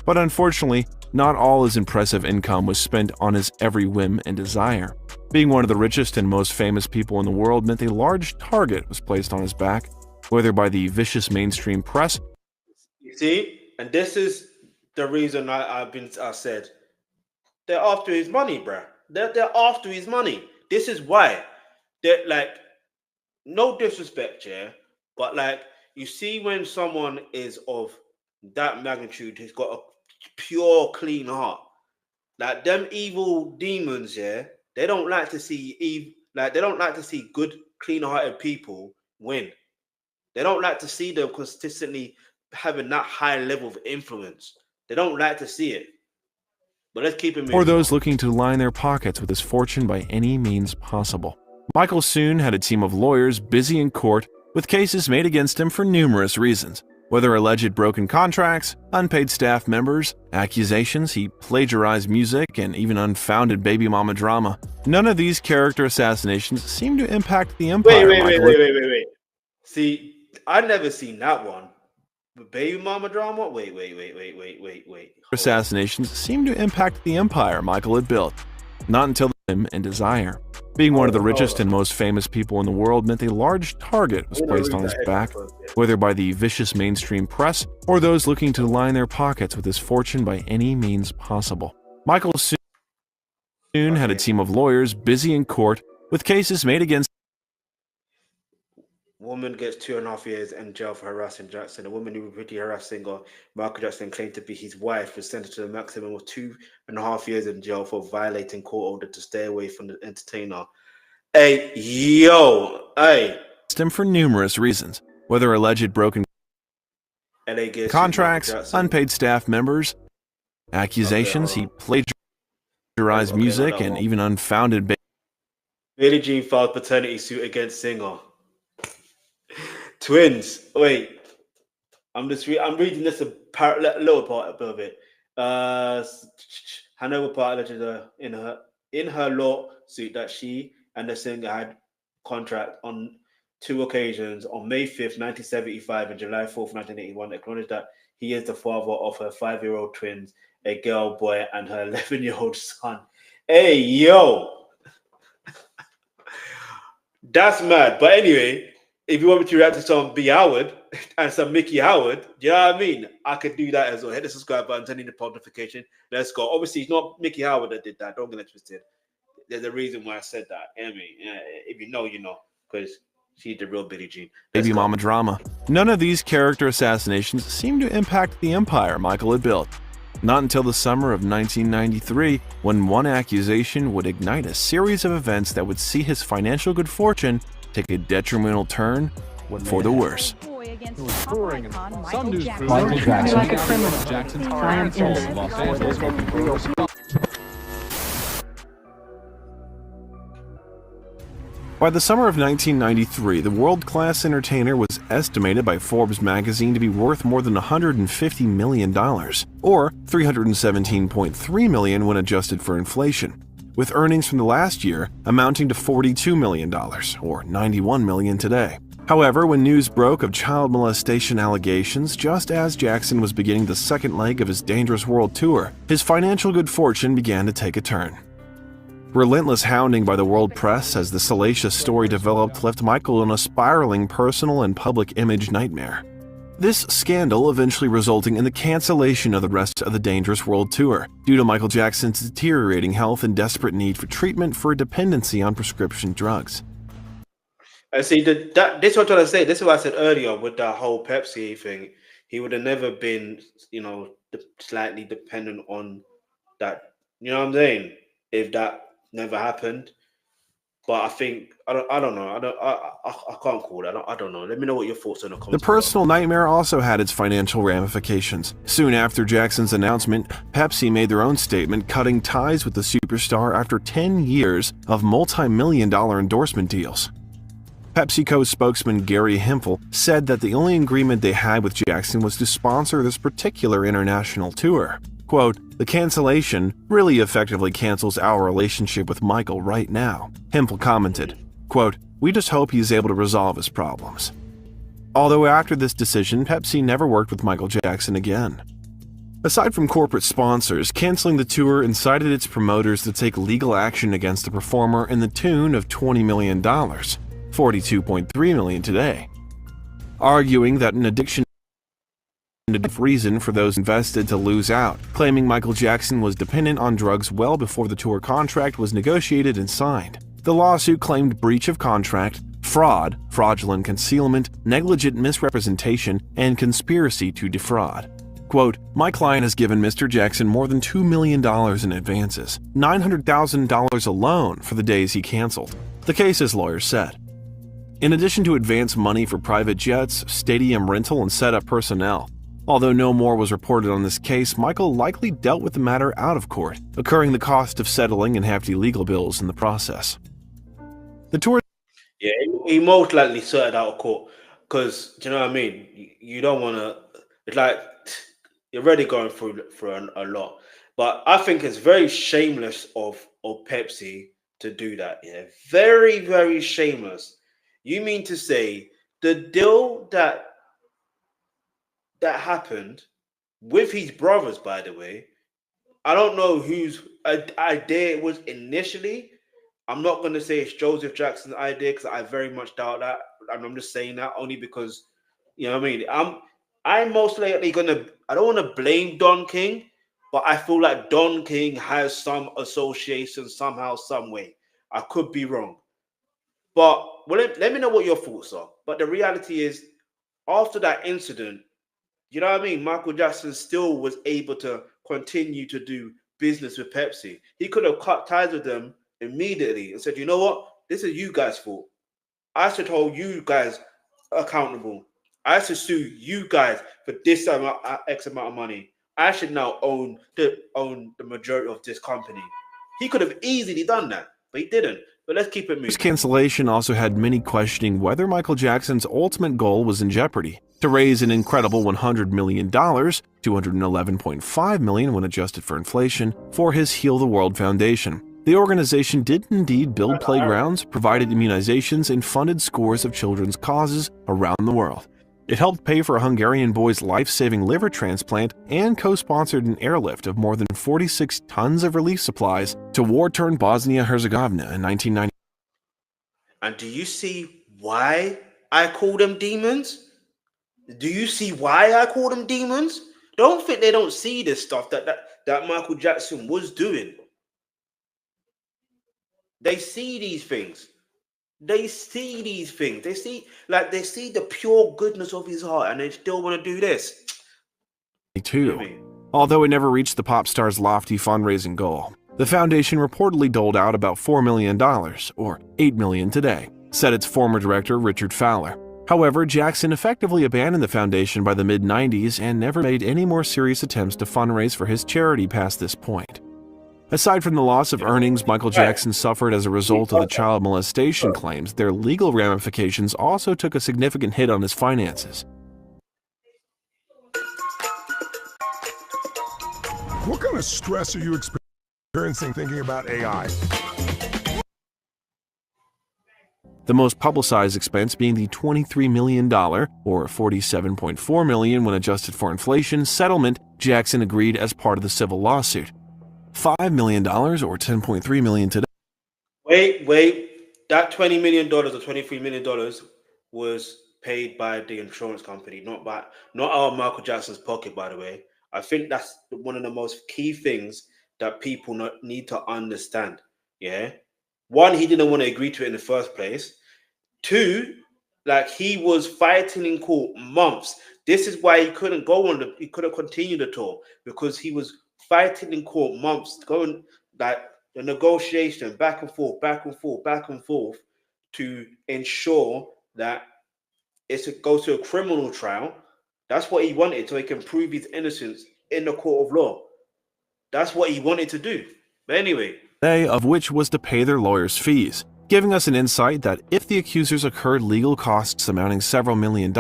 But unfortunately, not all his impressive income was spent on his every whim and desire. Being one of the richest and most famous people in the world meant a large target was placed on his back, whether by the vicious mainstream press. You see, and this is the reason I said they're after his money, bruh. They're after his money. This is why. They're like, no disrespect, yeah, but like, you see, when someone is of that magnitude, he's got a pure, clean heart. Like them evil demons, yeah, they don't like to see they don't like to see good, clean-hearted people win. They don't like to see them consistently having that high level of influence. They don't like to see it. But let's keep it moving. Or those looking to line their pockets with his fortune by any means possible. Michael soon had a team of lawyers busy in court with cases made against him for numerous reasons, whether alleged broken contracts, unpaid staff members, accusations he plagiarized music, and even unfounded baby mama drama. None of these character assassinations seem to impact the empire. Wait. See, I've never seen that one. Baby mama drama? Wait. Assassinations seem to impact the empire Michael had built. Not until him and desire. Being one of the richest and most famous people in the world meant a large target was placed on his back, whether by the vicious mainstream press or those looking to line their pockets with his fortune by any means possible. Michael soon had a team of lawyers busy in court with cases made against. Woman gets 2.5 years in jail for harassing Jackson. A woman who repeatedly harassed singer Michael Jackson claimed to be his wife was sentenced to the maximum of 2.5 years in jail for violating court order to stay away from the entertainer. Hey. Him for numerous reasons, whether alleged broken contracts, unpaid staff members, accusations he plagiarized music, and even unfounded. Billie Jean filed paternity suit against singer. Twins. Wait, I'm reading this a little part of it. Hanover Park alleged in her lawsuit that she and the singer had contract on 2 occasions on May 5th, 1975 and July 4th, 1981. Acknowledged that he is the father of her 5-year-old twins, a girl, boy, and her 11-year-old son. Hey, yo, that's mad. But anyway. If you want me to react to some B. Howard and some Mickey Howard, you know what I mean? I could do that as well. Hit the subscribe button, turn in the post notification. Let's go. Obviously, it's not Mickey Howard that did that. Don't get it twisted. There's a reason why I said that. I mean, if you know, you know, because she's the real Billie Jean. Baby mama drama. None of these character assassinations seem to impact the empire Michael had built. Not until the summer of 1993, when one accusation would ignite a series of events that would see his financial good fortune take a detrimental turn for the worse. Michael Jackson. Like a criminal. Jackson's I am innocent. Los Angeles. By the summer of 1993, the world-class entertainer was estimated by Forbes magazine to be worth more than $150 million, or $317.3 million when adjusted for inflation, with earnings from the last year amounting to $42 million, or $91 million today. However, when news broke of child molestation allegations just as Jackson was beginning the second leg of his Dangerous World Tour, his financial good fortune began to take a turn. Relentless hounding by the world press as the salacious story developed left Michael in a spiraling personal and public image nightmare. This scandal eventually resulting in the cancellation of the rest of the Dangerous World Tour due to Michael Jackson's deteriorating health and desperate need for treatment for a dependency on prescription drugs. I see this is what I'm trying to say. This is what I said earlier with the whole Pepsi thing. He would have never been, slightly dependent on that. You know what I'm saying? If that never happened. But I think I don't know. I can't call that. I don't know. Let me know what your thoughts on the comments. The personal nightmare also had its financial ramifications. Soon after Jackson's announcement, Pepsi made their own statement cutting ties with the superstar after 10 years of multi-million-dollar endorsement deals. PepsiCo spokesman Gary Hemphill said that the only agreement they had with Jackson was to sponsor this particular international tour. Quote, "The cancellation really effectively cancels our relationship with Michael right now," Hemphill commented. Quote, "We just hope he's able to resolve his problems." Although after this decision, Pepsi never worked with Michael Jackson again. Aside from corporate sponsors, canceling the tour incited its promoters to take legal action against the performer in the tune of $20 million, $42.3 million today, arguing that an addiction reason for those invested to lose out, claiming Michael Jackson was dependent on drugs well before the tour contract was negotiated and signed. The lawsuit claimed breach of contract, fraud, fraudulent concealment, negligent misrepresentation, and conspiracy to defraud. Quote, "My client has given Mr. Jackson more than $2 million in advances, $900,000 alone for the days he canceled," the case's lawyers said. In addition to advance money for private jets, stadium rental, and setup personnel. Although no more was reported on this case, Michael likely dealt with the matter out of court, incurring the cost of settling and hefty legal bills in the process. The tour... Yeah, he most likely sorted out of court. because do you know what I mean? You don't want to. It's like you're already going through a lot. But I think it's very shameless of Pepsi to do that. Yeah, very, very shameless. You mean to say the deal that happened with his brothers, by the way, I don't know whose idea it was initially. I'm not going to say it's Joseph Jackson's idea because I very much doubt that. And I'm just saying that only because, you know what I mean? I'm most likely going to, I don't want to blame Don King, but I feel like Don King has some association somehow, some way. I could be wrong. But well, let me know what your thoughts are. But the reality is, after that incident, you know what I mean? Michael Jackson still was able to continue to do business with Pepsi. He could have cut ties with them immediately and said, you know what? This is you guys' fault. I should hold you guys accountable. I should sue you guys for this X amount of money. I should now own the majority of this company. He could have easily done that, but he didn't. But let's keep it moving. This cancellation also had many questioning whether Michael Jackson's ultimate goal was in jeopardy: to raise an incredible $100 million, $211.5 million when adjusted for inflation, for his Heal the World Foundation. The organization did indeed build playgrounds, provided immunizations, and funded scores of children's causes around the world. It helped pay for a Hungarian boy's life-saving liver transplant and co-sponsored an airlift of more than 46 tons of relief supplies to war-torn Bosnia-Herzegovina in 1990. And do you see why I call them demons? Do you see why I call them demons? Don't think they don't see this stuff that Michael Jackson was doing. They see these things. They see these things. They see the pure goodness of his heart, and they still want to do this. Although it never reached the pop star's lofty fundraising goal, the foundation reportedly doled out about $4 million, or $8 million today, said its former director Richard Fowler. However, Jackson effectively abandoned the foundation by the mid-90s and never made any more serious attempts to fundraise for his charity past this point. Aside from the loss of earnings Michael Jackson suffered as a result of the child molestation claims, their legal ramifications also took a significant hit on his finances. What kind of stress are you experiencing thinking about AI? The most publicized expense being the $23 million, or $47.4 million when adjusted for inflation, settlement Jackson agreed as part of the civil lawsuit. $5 million, or $10.3 million today. Wait. That $20 million or $23 million was paid by the insurance company, not out of Michael Jackson's pocket, by the way. I think that's one of the most key things that people need to understand. Yeah. One, he didn't want to agree to it in the first place. Two, like, he was fighting in court months. This is why he couldn't continue the tour, because he was fighting in court months, going like the negotiation back and forth to ensure that it goes to a criminal trial. That's what he wanted, so he can prove his innocence in the court of law. That's what he wanted to do. But anyway, of which was to pay their lawyers' fees, giving us an insight that if the accusers incurred legal costs amounting several $1 million,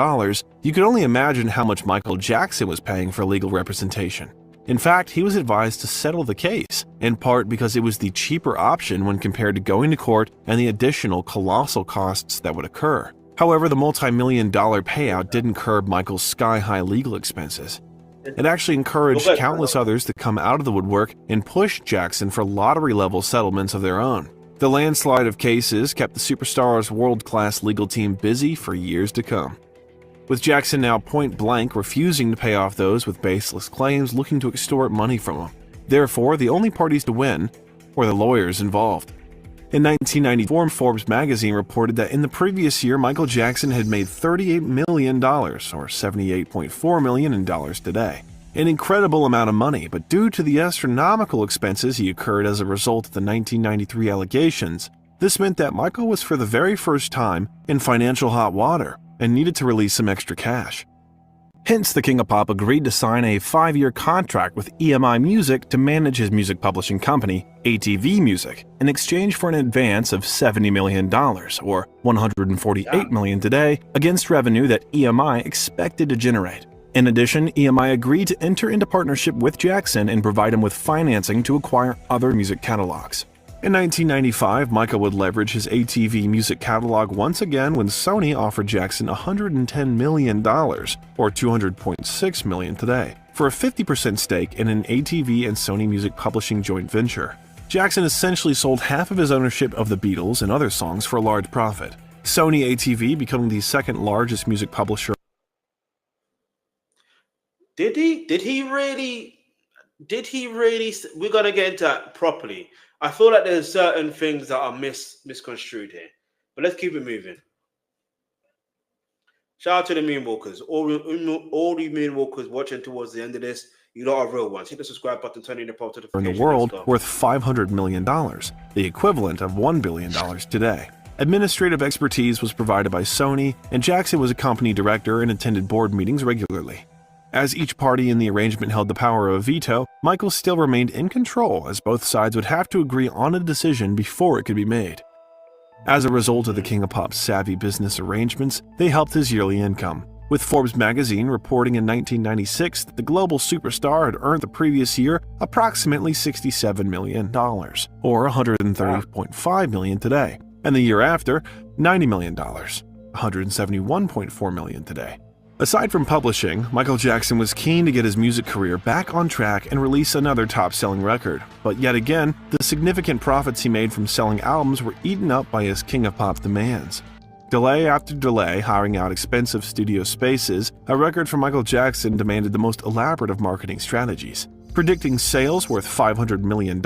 you could only imagine how much Michael Jackson was paying for legal representation. In fact, he was advised to settle the case, in part because it was the cheaper option when compared to going to court and the additional colossal costs that would occur. However, the multi-million-dollar payout didn't curb Michael's sky-high legal expenses. It actually encouraged countless others to come out of the woodwork and push Jackson for lottery-level settlements of their own. The landslide of cases kept the superstar's world-class legal team busy for years to come, with Jackson now point-blank refusing to pay off those with baseless claims looking to extort money from him. Therefore, the only parties to win were the lawyers involved. In 1994, Forbes magazine reported that in the previous year, Michael Jackson had made $38 million, or $78.4 million in dollars today. An incredible amount of money, but due to the astronomical expenses he incurred as a result of the 1993 allegations, this meant that Michael was for the very first time in financial hot water and needed to release some extra cash. Hence, the King of Pop agreed to sign a 5-year contract with EMI Music to manage his music publishing company, ATV Music, in exchange for an advance of $70 million, or $148 million today, against revenue that EMI expected to generate. In addition, EMI agreed to enter into partnership with Jackson and provide him with financing to acquire other music catalogs. In 1995, Michael would leverage his ATV music catalog once again when Sony offered Jackson $110 million, or $200.6 million today, for a 50% stake in an ATV and Sony music publishing joint venture. Jackson essentially sold half of his ownership of the Beatles and other songs for a large profit, Sony ATV becoming the second largest music publisher. Did he really? We're gonna get into that properly. I feel like there's certain things that are misconstrued here, but let's keep it moving. Shout out to the Moonwalkers, all the Moonwalkers watching towards the end of this. You lot are real ones. Hit the subscribe button, turn in the poll to the in the world worth $500 million, the equivalent of $1 billion today. Administrative expertise was provided by Sony, and Jackson was a company director and attended board meetings regularly. As each party in the arrangement held the power of a veto, Michael still remained in control, as both sides would have to agree on a decision before it could be made. As a result of the King of Pop's savvy business arrangements, they helped his yearly income, with Forbes magazine reporting in 1996 that the global superstar had earned the previous year approximately $67 million, or $130.5 million today, and the year after, $90 million, $171.4 million today. Aside from publishing, Michael Jackson was keen to get his music career back on track and release another top-selling record. But yet again, the significant profits he made from selling albums were eaten up by his King of Pop demands. Delay after delay, hiring out expensive studio spaces, a record for Michael Jackson demanded the most elaborate of marketing strategies. Predicting sales worth $500 million,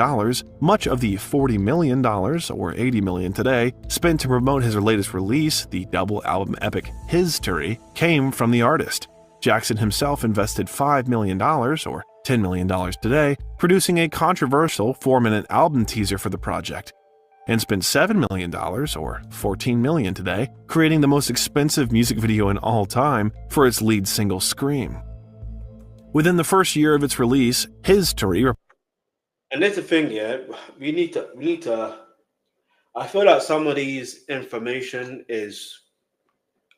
much of the $40 million, or $80 million today, spent to promote his latest release, the double album epic History, came from the artist. Jackson himself invested $5 million, or $10 million today, producing a controversial 4-minute album teaser for the project, and spent $7 million, or $14 million today, creating the most expensive music video in all time for its lead single Scream. Within the first year of its release, History. And that's the thing, yeah. We need to. I feel like some of these information is.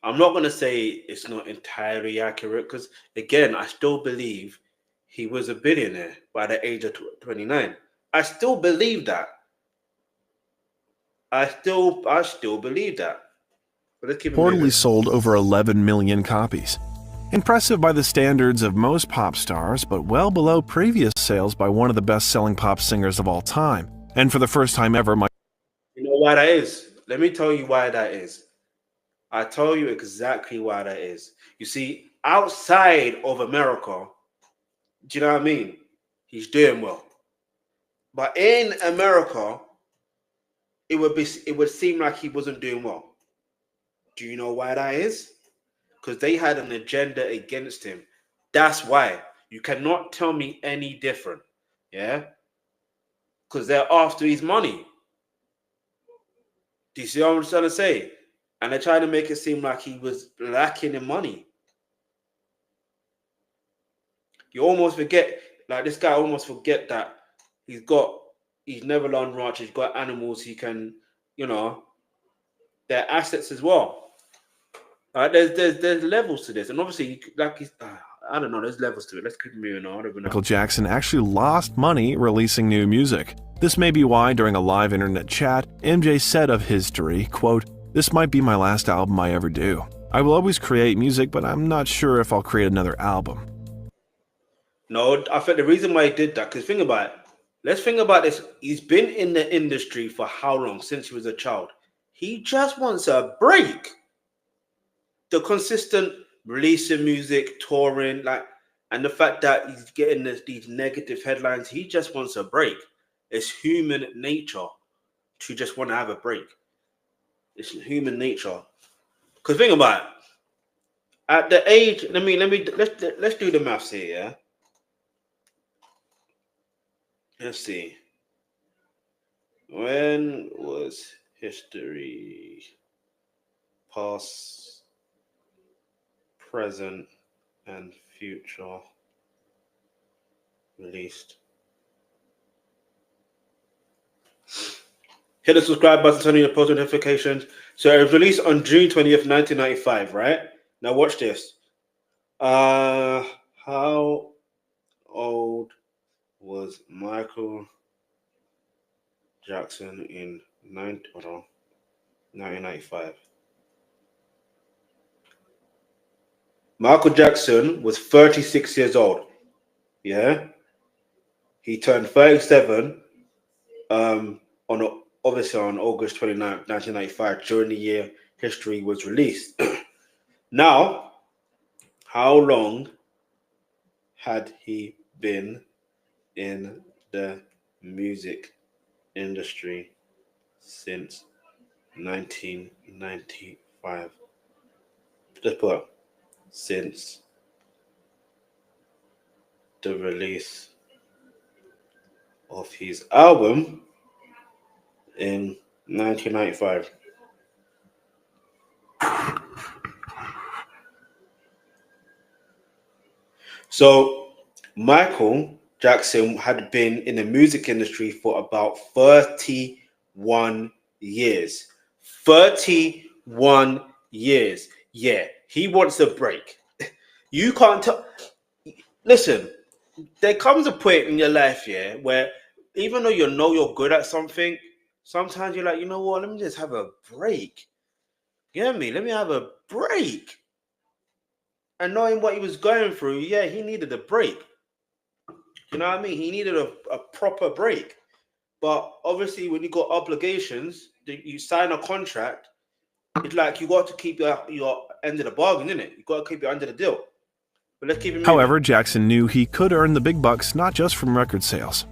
I'm not gonna say it's not entirely accurate because, again, I still believe he was a billionaire by the age of 29. I still believe that. I still believe that. But let's keep it moving. Reportedly sold over 11 million copies. Impressive by the standards of most pop stars, but well below previous sales by one of the best-selling pop singers of all time. And for the first time ever, You know why that is? Let me tell you why that is. I tell you exactly why that is. You see, outside of America, do you know what I mean? He's doing well. But in America, it would seem like he wasn't doing well. Do you know why that is? Because they had an agenda against him. That's why. You cannot tell me any different. Yeah? Because they're after his money. Do you see what I'm trying to say? And they're trying to make it seem like he was lacking in money. You almost forget, like this guy almost forget that he's Neverland Ranch, he's got animals, he can, they're assets as well. There's levels to this, and obviously, I don't know, there's levels to it. Let's keep moving on. Michael Jackson actually lost money releasing new music. This may be why, during a live internet chat, MJ said of History, quote, "This might be my last album I ever do. I will always create music, but I'm not sure if I'll create another album." No, I think the reason why he did that, because think about it. Let's think about this. He's been in the industry for how long? Since he was a child. He just wants a break. The consistent releasing music, touring, and the fact that he's getting these negative headlines, he just wants a break. It's human nature to just want to have a break. It's human nature. Because think about it. At the age, let's do the maths here, yeah? Let's see. When was History? Past, present, and future released. Hit the subscribe button, turn on your post notifications. So it was released on June 20th, 1995, right? Now watch this. How old was Michael Jackson in 1995? Michael Jackson was 36 years old. Yeah, he turned 37 obviously on August 29th, 1995, during the year History was released. Now, how long had he been in the music industry since 1995? Just put up, since the release of his album in 1995. So Michael Jackson had been in the music industry for about 31 years. 31 years. Yeah, he wants a break. You can't tell. Listen, there comes a point in your life, yeah, where even though you know you're good at something, sometimes you're like, you know what, let me just have a break. You know what I mean? Let me have a break. And knowing what he was going through, yeah, he needed a break. You know what I mean? He needed a proper break. But obviously, when you got obligations, you sign a contract, it's like you got to keep your end of the bargain, innit? You got to keep your end of the deal. But let's keep it moving. However, Jackson knew he could earn the big bucks not just from record sales.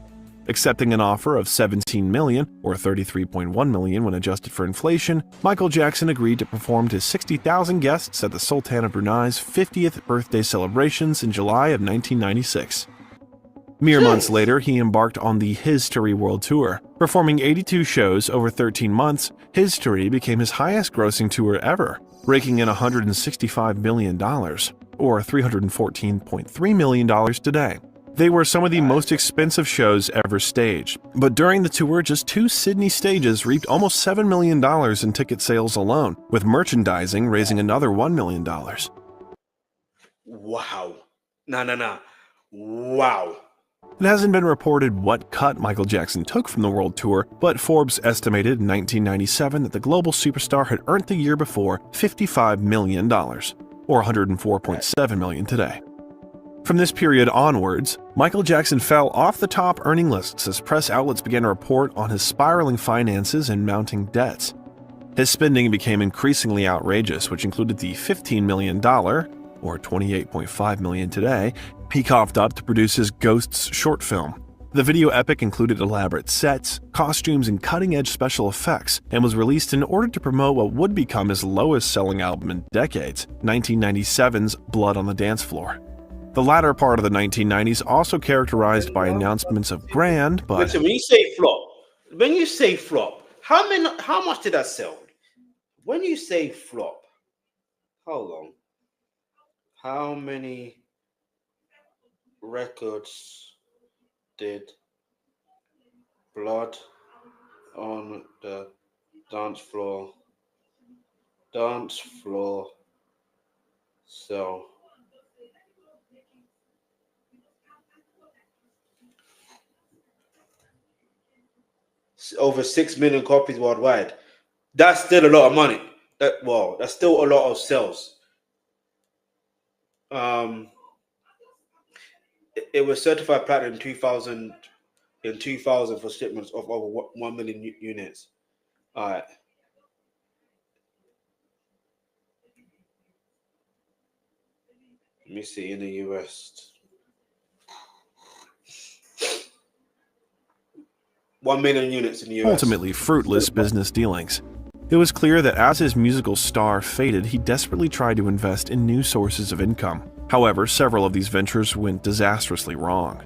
Accepting an offer of $17 million, or $33.1 million when adjusted for inflation, Michael Jackson agreed to perform to 60,000 guests at the Sultan of Brunei's 50th birthday celebrations in July of 1996. Mere months later, he embarked on the History World Tour. Performing 82 shows over 13 months, History became his highest-grossing tour ever, raking in $165 million, or $314.3 million today. They were some of the most expensive shows ever staged, but during the tour, just 2 Sydney stages reaped almost $7 million in ticket sales alone, with merchandising raising another $1 million. Wow. No. Wow. It hasn't been reported what cut Michael Jackson took from the world tour, but Forbes estimated in 1997 that the global superstar had earned the year before $55 million, or $104.7 million today. From this period onwards, Michael Jackson fell off the top earning lists as press outlets began to report on his spiraling finances and mounting debts. His spending became increasingly outrageous, which included the $15 million, or $28.5 million today, he coughed up to produce his Ghosts short film. The video epic included elaborate sets, costumes, and cutting-edge special effects, and was released in order to promote what would become his lowest-selling album in decades, 1997's Blood on the Dance Floor. The latter part of the 1990s also characterized by announcements of grand, but... Listen, when you say flop, how much did that sell? When you say flop, hold on. How many records did Blood on the Dance Floor sell? Over 6 million copies worldwide. That's still a lot of money. That's still a lot of sales. It was certified platinum in 2000 for shipments of over 1 million units. All right. Let me see in the US. 1 million units in the US. Ultimately fruitless business dealings. It was clear that as his musical star faded, he desperately tried to invest in new sources of income. However, several of these ventures went disastrously wrong.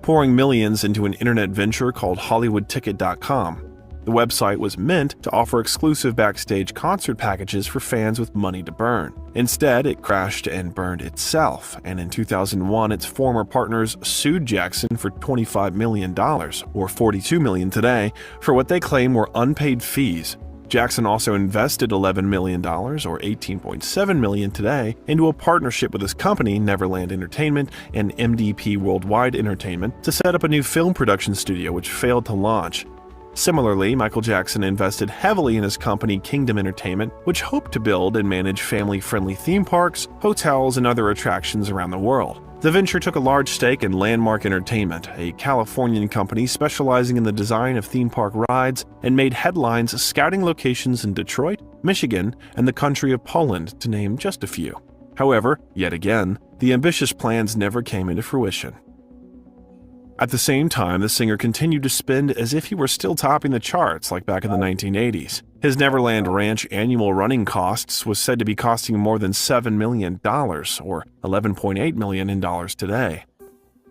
Pouring millions into an internet venture called HollywoodTicket.com, The website was meant to offer exclusive backstage concert packages for fans with money to burn. Instead, it crashed and burned itself, and in 2001, its former partners sued Jackson for $25 million, or $42 million today, for what they claim were unpaid fees. Jackson also invested $11 million, or $18.7 million today, into a partnership with his company, Neverland Entertainment and MDP Worldwide Entertainment, to set up a new film production studio which failed to launch. Similarly, Michael Jackson invested heavily in his company Kingdom Entertainment, which hoped to build and manage family-friendly theme parks, hotels, and other attractions around the world. The venture took a large stake in Landmark Entertainment, a Californian company specializing in the design of theme park rides, and made headlines scouting locations in Detroit, Michigan, and the country of Poland, to name just a few. However, yet again, the ambitious plans never came into fruition. At the same time, the singer continued to spend as if he were still topping the charts like back in the 1980s. His Neverland Ranch annual running costs was said to be costing more than $7 million, or $11.8 million in dollars today.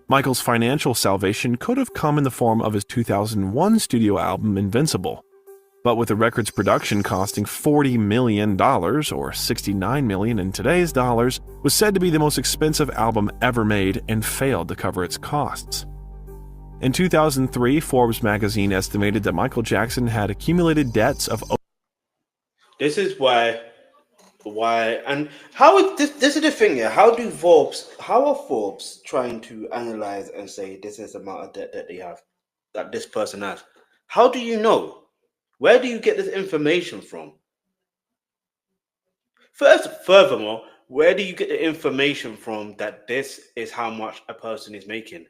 Michael's financial salvation could have come in the form of his 2001 studio album Invincible. But with the record's production costing $40 million, or $69 million in today's dollars, was said to be the most expensive album ever made and failed to cover its costs. In 2003, Forbes magazine estimated that Michael Jackson had accumulated debts of... This is why, and how this is the thing here. How are Forbes trying to analyze and say this is the amount of debt that they have, that this person has? How do you know? Where do you get this information from? Furthermore, where do you get the information from that this is how much a person is making?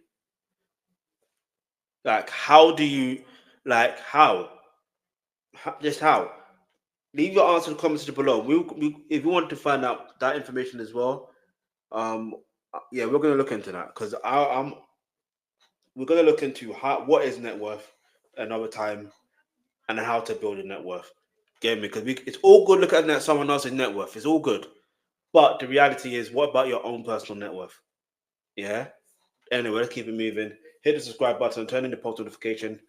Like, how do you, like, how? Just how? Leave your answer in the comments below. If you want to find out that information as well, yeah, we're gonna look into that, because we're gonna look into what is net worth another time, and how to build a net worth. Get me? Because it's all good looking at someone else's net worth. It's all good, but the reality is, what about your own personal net worth? Yeah. Anyway, let's keep it moving. Hit the subscribe button, turn on the post notification.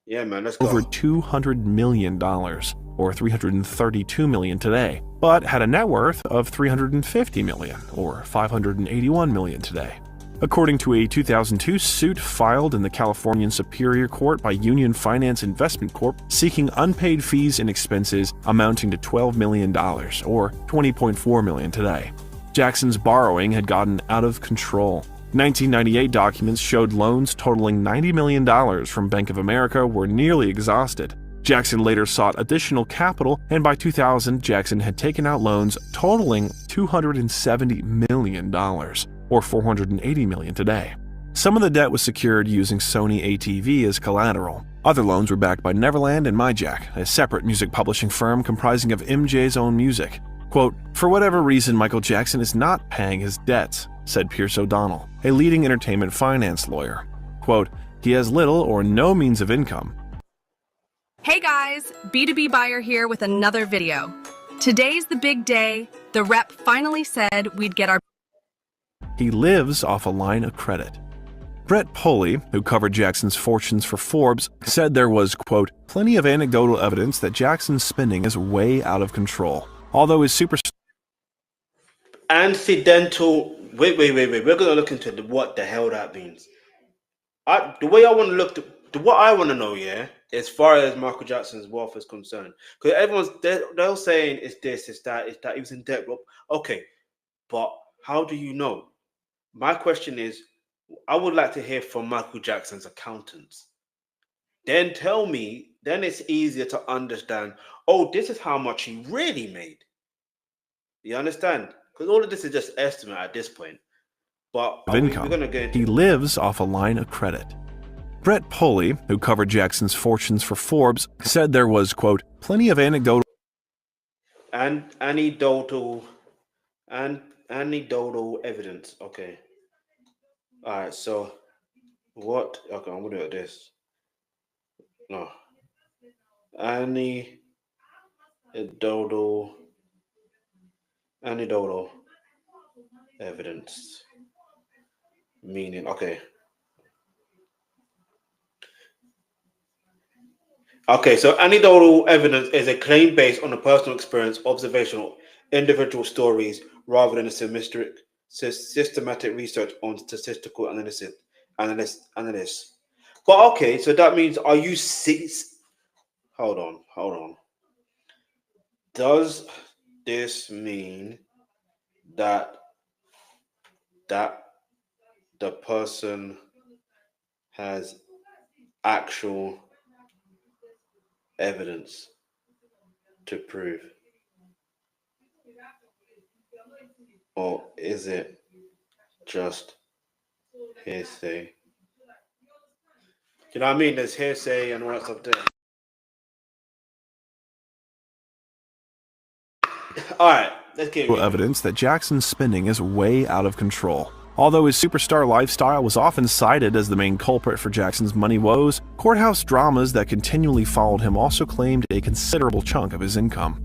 Yeah, man, let's go. Over $200 million, or $332 million today, but had a net worth of $350 million, or $581 million today. According to a 2002 suit filed in the Californian Superior Court by Union Finance Investment Corp. seeking unpaid fees and expenses amounting to $12 million, or $20.4 million today. Jackson's borrowing had gotten out of control. 1998 documents showed loans totaling $90 million from Bank of America were nearly exhausted. Jackson later sought additional capital, and by 2000, Jackson had taken out loans totaling $270 million, or $480 million today. Some of the debt was secured using Sony ATV as collateral. Other loans were backed by Neverland and MyJack, a separate music publishing firm comprising of MJ's own music. Quote, "For whatever reason, Michael Jackson is not paying his debts," said Pierce O'Donnell, a leading entertainment finance lawyer. Quote, "He has little or no means of income." Hey guys, B2B Buyer here with another video. Today's the big day. The rep finally said we'd get our... He lives off a line of credit. Brett Pulley, who covered Jackson's fortunes for Forbes, said there was, quote, "plenty of anecdotal evidence that Jackson's spending is way out of control. Although his super..." Incidental. Wait. We're gonna look into what the hell that means. The way I want to look, what I want to know, yeah, as far as Michael Jackson's wealth is concerned, because they're saying it's this, it's that he was in debt. Okay, but how do you know? My question is, I would like to hear from Michael Jackson's accountants. Then tell me. Then it's easier to understand. Oh, this is how much he really made. You understand? Because all of this is just estimate at this point. But of income. He lives off a line of credit. Brett Pulley, who covered Jackson's fortunes for Forbes, said there was, quote, "plenty of anecdotal evidence." Okay. All right. So what? Okay, I'm gonna do this. No. Anecdotal evidence. Meaning, okay. Okay, so anecdotal evidence is a claim based on a personal experience, observation, or individual stories, rather than a systematic research on statistical analysts. But okay, so that means are you hold on. Does this mean that the person has actual evidence to prove, or is it just hearsay? You know what I mean? There's hearsay and all that stuff there. All right, let's get evidence that Jackson's spending is way out of control. Although his superstar lifestyle was often cited as the main culprit for Jackson's money woes, courthouse dramas that continually followed him also claimed a considerable chunk of his income.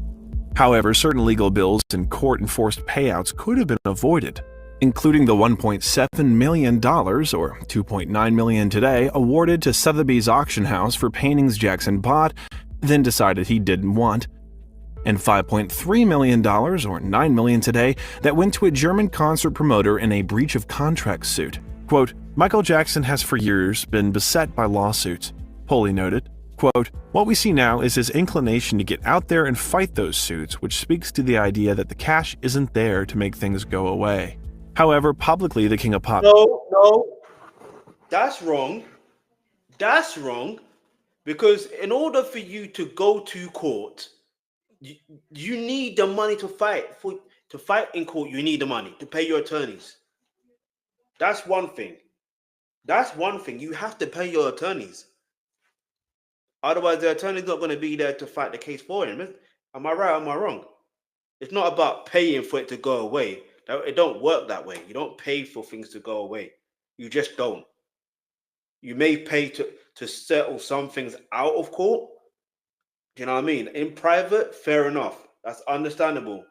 However, certain legal bills and court-enforced payouts could have been avoided, including the $1.7 million, or $2.9 million today, awarded to Sotheby's auction house for paintings Jackson bought, then decided he didn't want, and $5.3 million, or $9 million today, that went to a German concert promoter in a breach of contract suit. Quote, Michael Jackson has for years been beset by lawsuits. Poley noted, quote, what we see now is his inclination to get out there and fight those suits, which speaks to the idea that the cash isn't there to make things go away. However, publicly, the King of Pop... No, that's wrong. That's wrong. Because in order for you to go to court, you need the money to fight. To fight in court, you need the money to pay your attorneys. That's one thing. You have to pay your attorneys. Otherwise, the attorney's not going to be there to fight the case for him. Am I right or am I wrong? It's not about paying for it to go away. It don't work that way. You don't pay for things to go away. You just don't. You may pay to settle some things out of court. Do you know what I mean? In private, fair enough. That's understandable.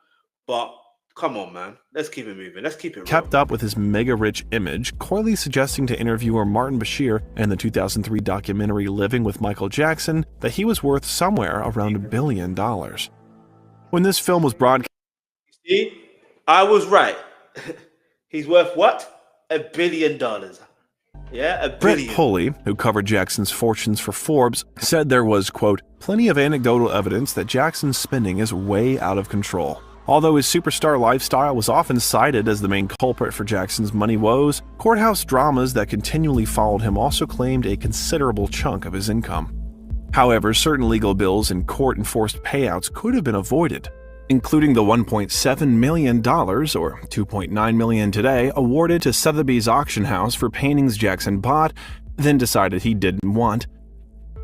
But come on, man. Let's keep it moving. Let's keep it real. Kept up with his mega-rich image, coyly suggesting to interviewer Martin Bashir in the 2003 documentary Living with Michael Jackson that he was worth somewhere around $1 billion. When this film was broadcast... See? I was right. He's worth what? $1 billion. Yeah, $1 billion. Brett Pulley, who covered Jackson's fortunes for Forbes, said there was, quote, plenty of anecdotal evidence that Jackson's spending is way out of control. Although his superstar lifestyle was often cited as the main culprit for Jackson's money woes, courthouse dramas that continually followed him also claimed a considerable chunk of his income. However, certain legal bills and court-enforced payouts could have been avoided, including the $1.7 million, or $2.9 million today, awarded to Sotheby's auction house for paintings Jackson bought, then decided he didn't want,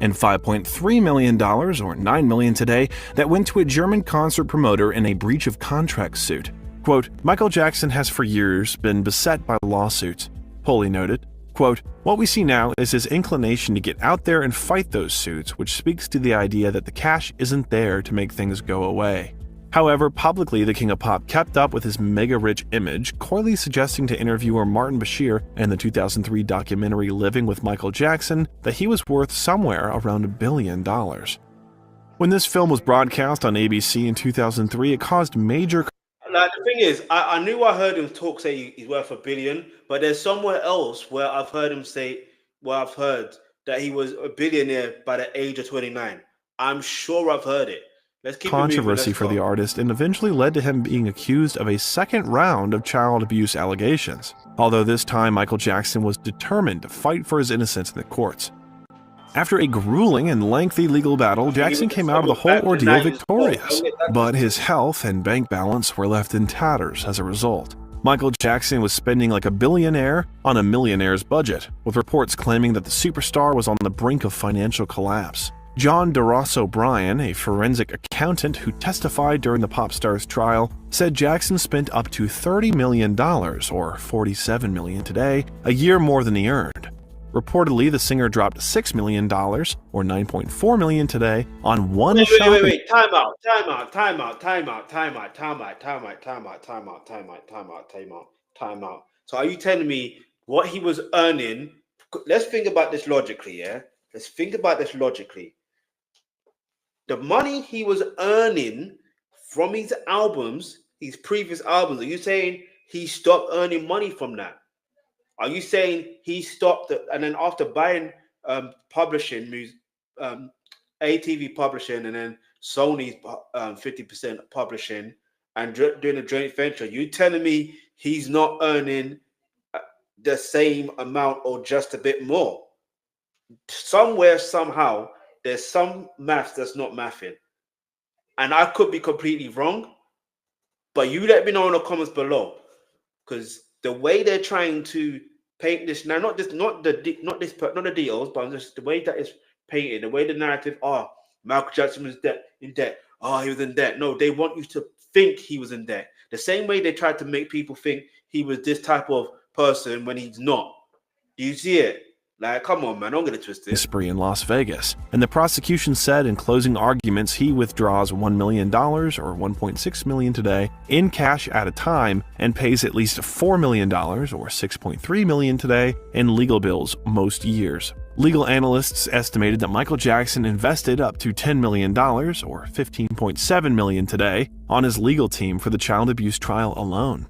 and $5.3 million, or $9 million today, that went to a German concert promoter in a breach of contract suit. Quote, Michael Jackson has for years been beset by lawsuits. Poley noted, quote, what we see now is his inclination to get out there and fight those suits, which speaks to the idea that the cash isn't there to make things go away. However, publicly, the King of Pop kept up with his mega-rich image, coyly suggesting to interviewer Martin Bashir in the 2003 documentary Living with Michael Jackson that he was worth somewhere around $1 billion. When this film was broadcast on ABC in 2003, it caused major... Like, the thing is, I knew I heard him say he's worth $1 billion, but there's somewhere else where I've heard him say, I've heard that he was a billionaire by the age of 29. I'm sure I've heard it. Controversy for the artist and eventually led to him being accused of a second round of child abuse allegations, although this time Michael Jackson was determined to fight for his innocence in the courts. After a grueling and lengthy legal battle, Jackson came out of the whole ordeal victorious, but his health and bank balance were left in tatters as a result. Michael Jackson was spending like a billionaire on a millionaire's budget, with reports claiming that the superstar was on the brink of financial collapse. John DeRoss O'Brien, a forensic accountant who testified during the pop star's trial, said Jackson spent up to $30 million, or $47 million today, a year more than he earned. Reportedly, the singer dropped $6 million, or $9.4 million today, on one shopping... Wait. Time out. So are you telling me what he was earning? Let's think about this logically, yeah? Let's think about this logically. the money he was earning from his albums, his previous albums, are you saying he stopped earning money from that? Are you saying he stopped and then after buying publishing, ATV publishing, and then Sony's 50% publishing and doing a joint venture, you telling me he's not earning the same amount or just a bit more? Somewhere, somehow, there's some maths that's not mathing. And I could be completely wrong, but you let me know in the comments below, because the way they're trying to paint this now, not the details, but just the way that it's painted, the way the narrative, Michael Jackson was in debt. He was in debt. No, they want you to think he was in debt. The same way they tried to make people think he was this type of person when he's not. Do you see it? Like, come on, man, don't get it twisted. Spree in Las Vegas, and the prosecution said in closing arguments he withdraws $1 million, or $1.6 million today, in cash at a time, and pays at least $4 million, or $6.3 million today, in legal bills most years. Legal analysts estimated that Michael Jackson invested up to $10 million, or $15.7 million today, on his legal team for the child abuse trial alone.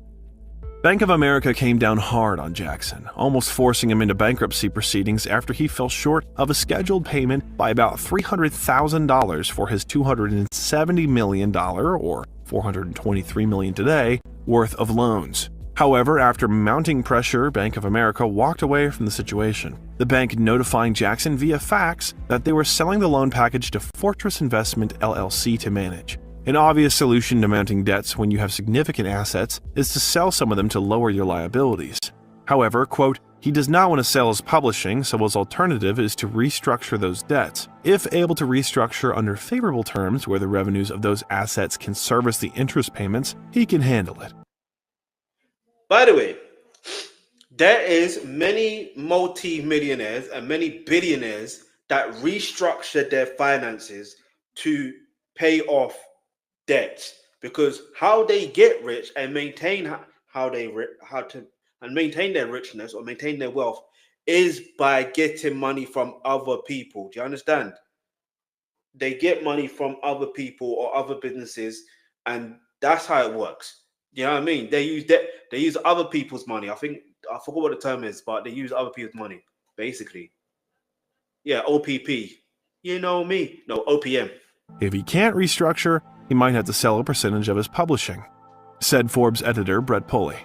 Bank of America came down hard on Jackson, almost forcing him into bankruptcy proceedings after he fell short of a scheduled payment by about $300,000 for his $270 million, or $423 million today, worth of loans. However, after mounting pressure, Bank of America walked away from the situation, the bank notifying Jackson via fax that they were selling the loan package to Fortress Investment LLC to manage. An obvious solution to mounting debts when you have significant assets is to sell some of them to lower your liabilities. However, quote, he does not want to sell his publishing, so his alternative is to restructure those debts. If able to restructure under favorable terms where the revenues of those assets can service the interest payments, he can handle it. By the way, there is many multi-millionaires and many billionaires that restructure their finances to pay off debts, because how they get rich and maintain maintain their richness or maintain their wealth is by getting money from other people. Do you understand? They get money from other people or other businesses, and that's how it works. You know what I mean? They use debt. They use other people's money. I forgot what the term is, but they use other people's money, basically. Yeah, OPP. You know me. No, OPM. If he can't restructure, he might have to sell a percentage of his publishing, said Forbes editor Brett Pulley.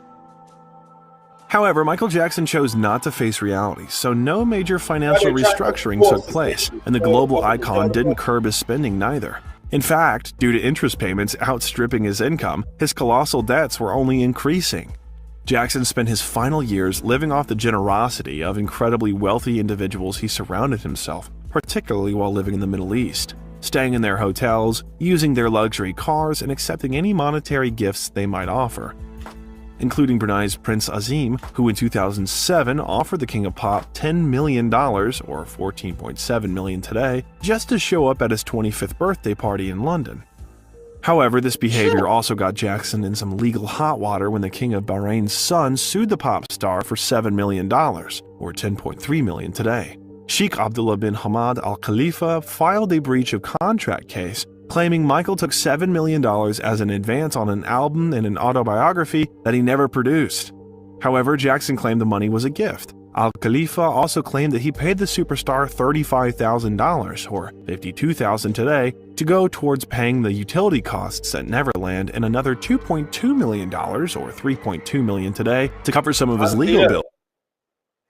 However, Michael Jackson chose not to face reality, so no major financial restructuring took place, and the global icon didn't curb his spending neither. In fact, due to interest payments outstripping his income, his colossal debts were only increasing. Jackson spent his final years living off the generosity of incredibly wealthy individuals he surrounded himself, particularly while living in the Middle East, staying in their hotels, using their luxury cars, and accepting any monetary gifts they might offer, including Brunei's Prince Azim, who in 2007 offered the King of Pop $10 million, or $14.7 million today, just to show up at his 25th birthday party in London. However, this behavior also got Jackson in some legal hot water when the King of Bahrain's son sued the pop star for $7 million, or $10.3 million today. Sheikh Abdullah bin Hamad Al Khalifa filed a breach of contract case, claiming Michael took $7 million as an advance on an album and an autobiography that he never produced. However, Jackson claimed the money was a gift. Al Khalifa also claimed that he paid the superstar $35,000, or $52,000 today, to go towards paying the utility costs at Neverland, and another $2.2 million, or $3.2 million today, to cover some of his legal bills.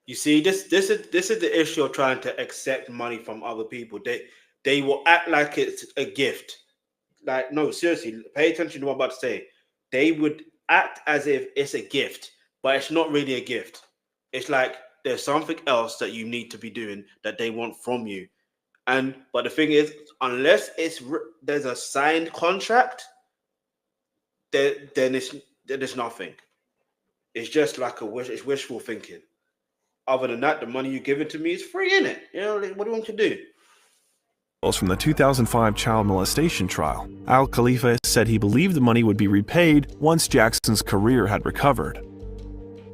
You see, this is the issue of trying to accept money from other people. They will act like it's a gift. Like, no, seriously, pay attention to what I'm about to say. They would act as if it's a gift, but it's not really a gift. It's like there's something else that you need to be doing that they want from you. But the thing is, unless there's a signed contract, then there's nothing. It's just like it's wishful thinking. Other than that, the money you're giving to me is free, innit? You know, what do you want to do? From the 2005 child molestation trial, Al Khalifa said he believed the money would be repaid once Jackson's career had recovered.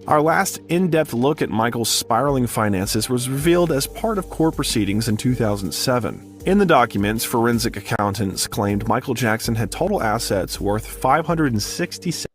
Our last in-depth look at Michael's spiraling finances was revealed as part of court proceedings in 2007. In the documents, forensic accountants claimed Michael Jackson had total assets worth $567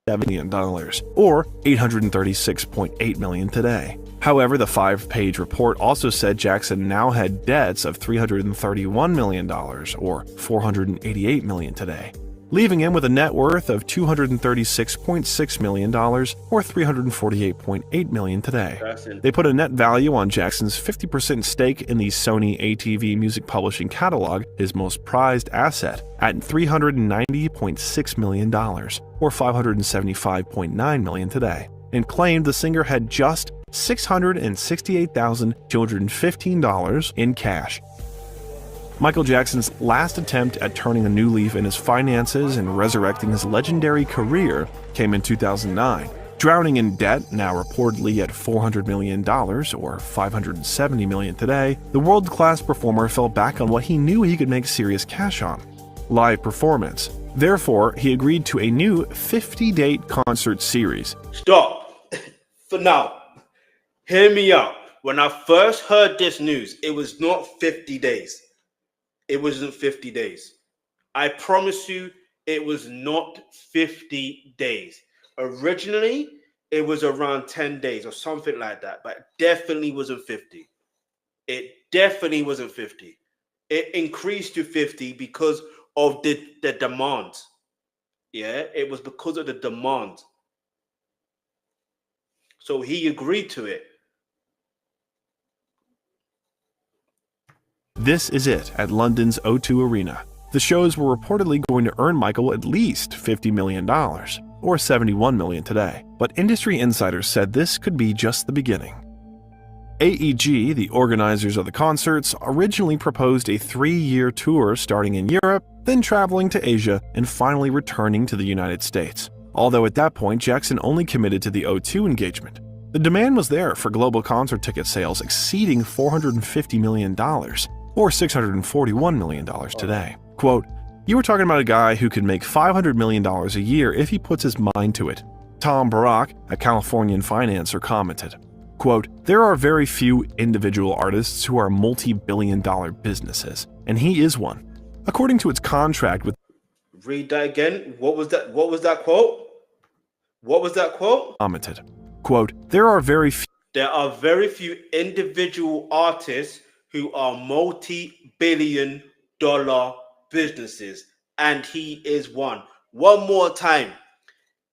million, or $836.8 million today. However, the 5-page report also said Jackson now had debts of $331 million, or $488 million today, leaving him with a net worth of $236.6 million, or $348.8 million today. They put a net value on Jackson's 50% stake in the Sony ATV Music Publishing Catalog, his most prized asset, at $390.6 million, or $575.9 million today, and claimed the singer had just $668,215 in cash. Michael Jackson's last attempt at turning a new leaf in his finances and resurrecting his legendary career came in 2009. Drowning in debt, now reportedly at $400 million or $570 million today, the world-class performer fell back on what he knew he could make serious cash on: live performance. Therefore, he agreed to a new 50-date concert series. Stop. For now. Hear me out. When I first heard this news, it was not 50 days. It wasn't 50 days. I promise you, it was not 50 days. Originally, it was around 10 days or something like that, but it definitely wasn't 50. It definitely wasn't 50. It increased to 50 because of the demand. Yeah, it was because of the demand. So he agreed to it. This is it at London's O2 Arena. The shows were reportedly going to earn Michael at least $50 million, or $71 million today, but industry insiders said this could be just the beginning. AEG, the organizers of the concerts, originally proposed a 3-year tour starting in Europe, then traveling to Asia, and finally returning to the United States. Although at that point, Jackson only committed to the O2 engagement. The demand was there for global concert ticket sales exceeding $450 million, or $641 million today. Quote, "You were talking about a guy who could make $500 million a year if he puts his mind to it." Tom Barak, a Californian financer, commented, quote, "There are very few individual artists who are multi-billion-dollar businesses, and he is one. According to its contract with..." Read that again. What was that quote? What was that quote? Commented, quote, There are very few individual artists who are multi-billion-dollar businesses, and he is one. One more time.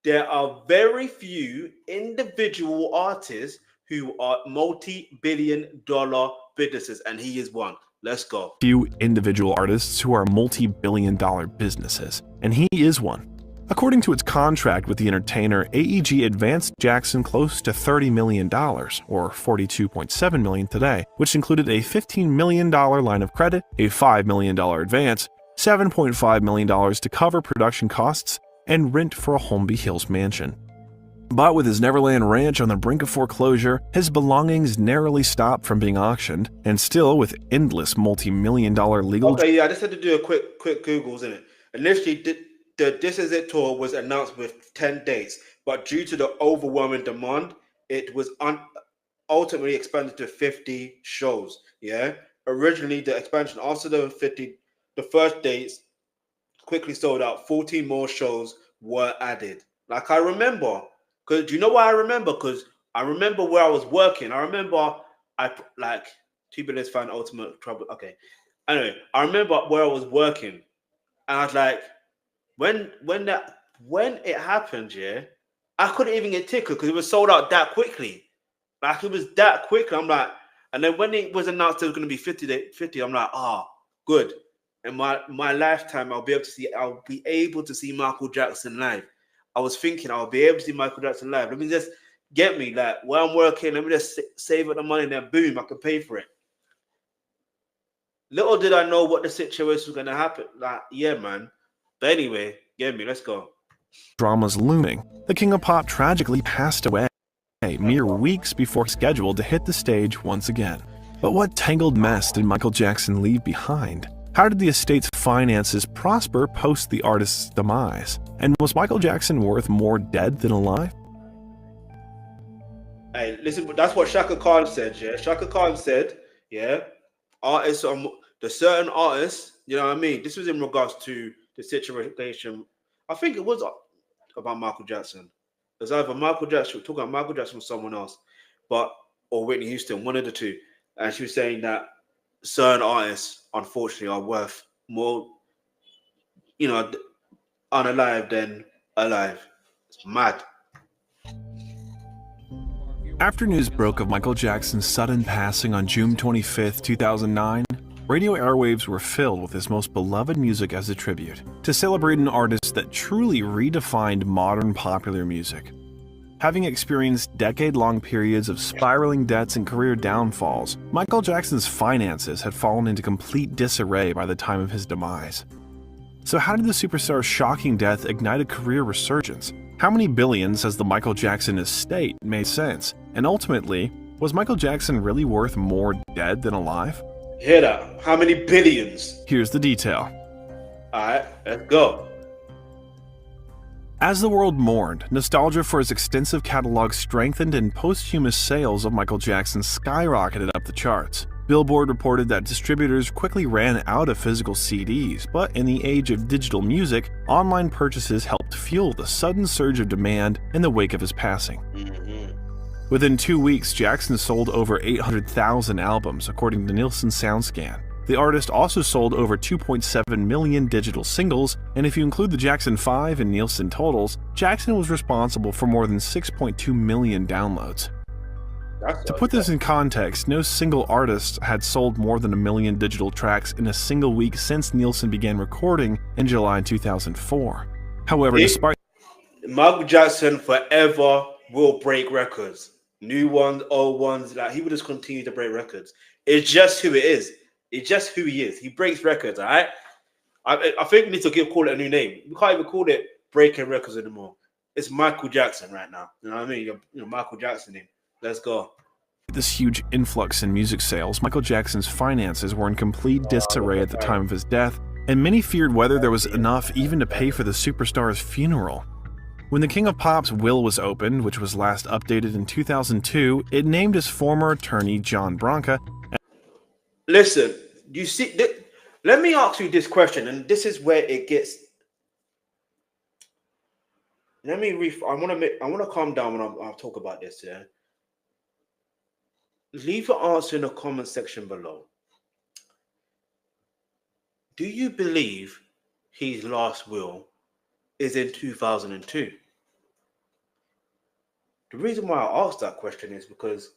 There are very few individual artists who are multi-billion-dollar businesses, and he is one. Let's go. Few individual artists who are multi-billion-dollar businesses, and he is one. According to its contract with the entertainer, AEG advanced Jackson close to $30 million, or $42.7 million today, which included a $15 million line of credit, a $5 million advance, $7.5 million to cover production costs, and rent for a Holmby Hills mansion. But with his Neverland Ranch on the brink of foreclosure, his belongings narrowly stopped from being auctioned, and still with endless multi-million-dollar legal... Okay, yeah, I just had to do a quick Googles, innit? Initially, the This Is It tour was announced with 10 dates, but due to the overwhelming demand, it was ultimately expanded to 50 shows, yeah? Originally, the expansion after the first dates quickly sold out. 14 more shows were added. Like, I remember, because do you know why I remember? Because I remember where I was working. I remember, Tubular's fan, Ultimate Trouble. Okay. Anyway, I remember where I was working, and I was like, when it happened, yeah, I couldn't even get tickets because it was sold out that quickly. Like, it was that quickly. I'm like, and then when it was announced it was going to be 50, I'm like, good. In my lifetime, I'll be able to see Michael Jackson live. I was thinking I'll be able to see Michael Jackson live. Let me just get me, like, where I'm working, let me just save up the money, and then boom, I can pay for it. Little did I know what the situation was going to happen. Like, yeah, man. But anyway, get me, let's go. Drama's looming. The King of Pop tragically passed away mere weeks before scheduled to hit the stage once again. But what tangled mess did Michael Jackson leave behind? How did the estate's finances prosper post the artist's demise? And was Michael Jackson worth more dead than alive? Hey, listen, that's what Shaka Khan said, yeah? Shaka Khan said, yeah, artists on the certain artists, you know what I mean? This was in regards to the situation. I think it was about Michael Jackson. It was either Michael Jackson, talking about Michael Jackson or someone else, or Whitney Houston, one of the two. And she was saying that certain artists, unfortunately, are worth more, unalive than alive. It's mad. After news broke of Michael Jackson's sudden passing on June 25, 2009, radio airwaves were filled with his most beloved music as a tribute to celebrate an artist that truly redefined modern popular music. Having experienced decade-long periods of spiraling debts and career downfalls, Michael Jackson's finances had fallen into complete disarray by the time of his demise. So how did the superstar's shocking death ignite a career resurgence? How many billions has the Michael Jackson estate made sense? And ultimately, was Michael Jackson really worth more dead than alive? Hear that? How many billions? Here's the detail. Alright, let's go. As the world mourned, nostalgia for his extensive catalog strengthened and posthumous sales of Michael Jackson skyrocketed up the charts. Billboard reported that distributors quickly ran out of physical CDs, but in the age of digital music, online purchases helped fuel the sudden surge of demand in the wake of his passing. Within 2 weeks, Jackson sold over 800,000 albums, according to Nielsen SoundScan. The artist also sold over 2.7 million digital singles, and if you include the Jackson 5 in Nielsen totals, Jackson was responsible for more than 6.2 million downloads. To put this in context, no single artist had sold more than 1 million digital tracks in a single week since Nielsen began recording in July 2004. However, despite Michael Jackson forever will break records. New ones, old ones, like he will just continue to break records. It's just who it is. It's just who he is. He breaks records, all right? I think we need to call it a new name. We can't even call it breaking records anymore. It's Michael Jackson right now. You know what I mean? You're Michael Jackson. Let's go. This huge influx in music sales, Michael Jackson's finances were in complete disarray at the time of his death, and many feared whether there was enough even to pay for the superstar's funeral. When the King of Pop's will was opened, which was last updated in 2002, it named his former attorney John Branca. Listen, you see, let me ask you this question, and this is where it gets. I want to calm down when I'll talk about this. Yeah. Leave your answer in the comment section below. Do you believe his last will is in 2002? The reason why I asked that question is because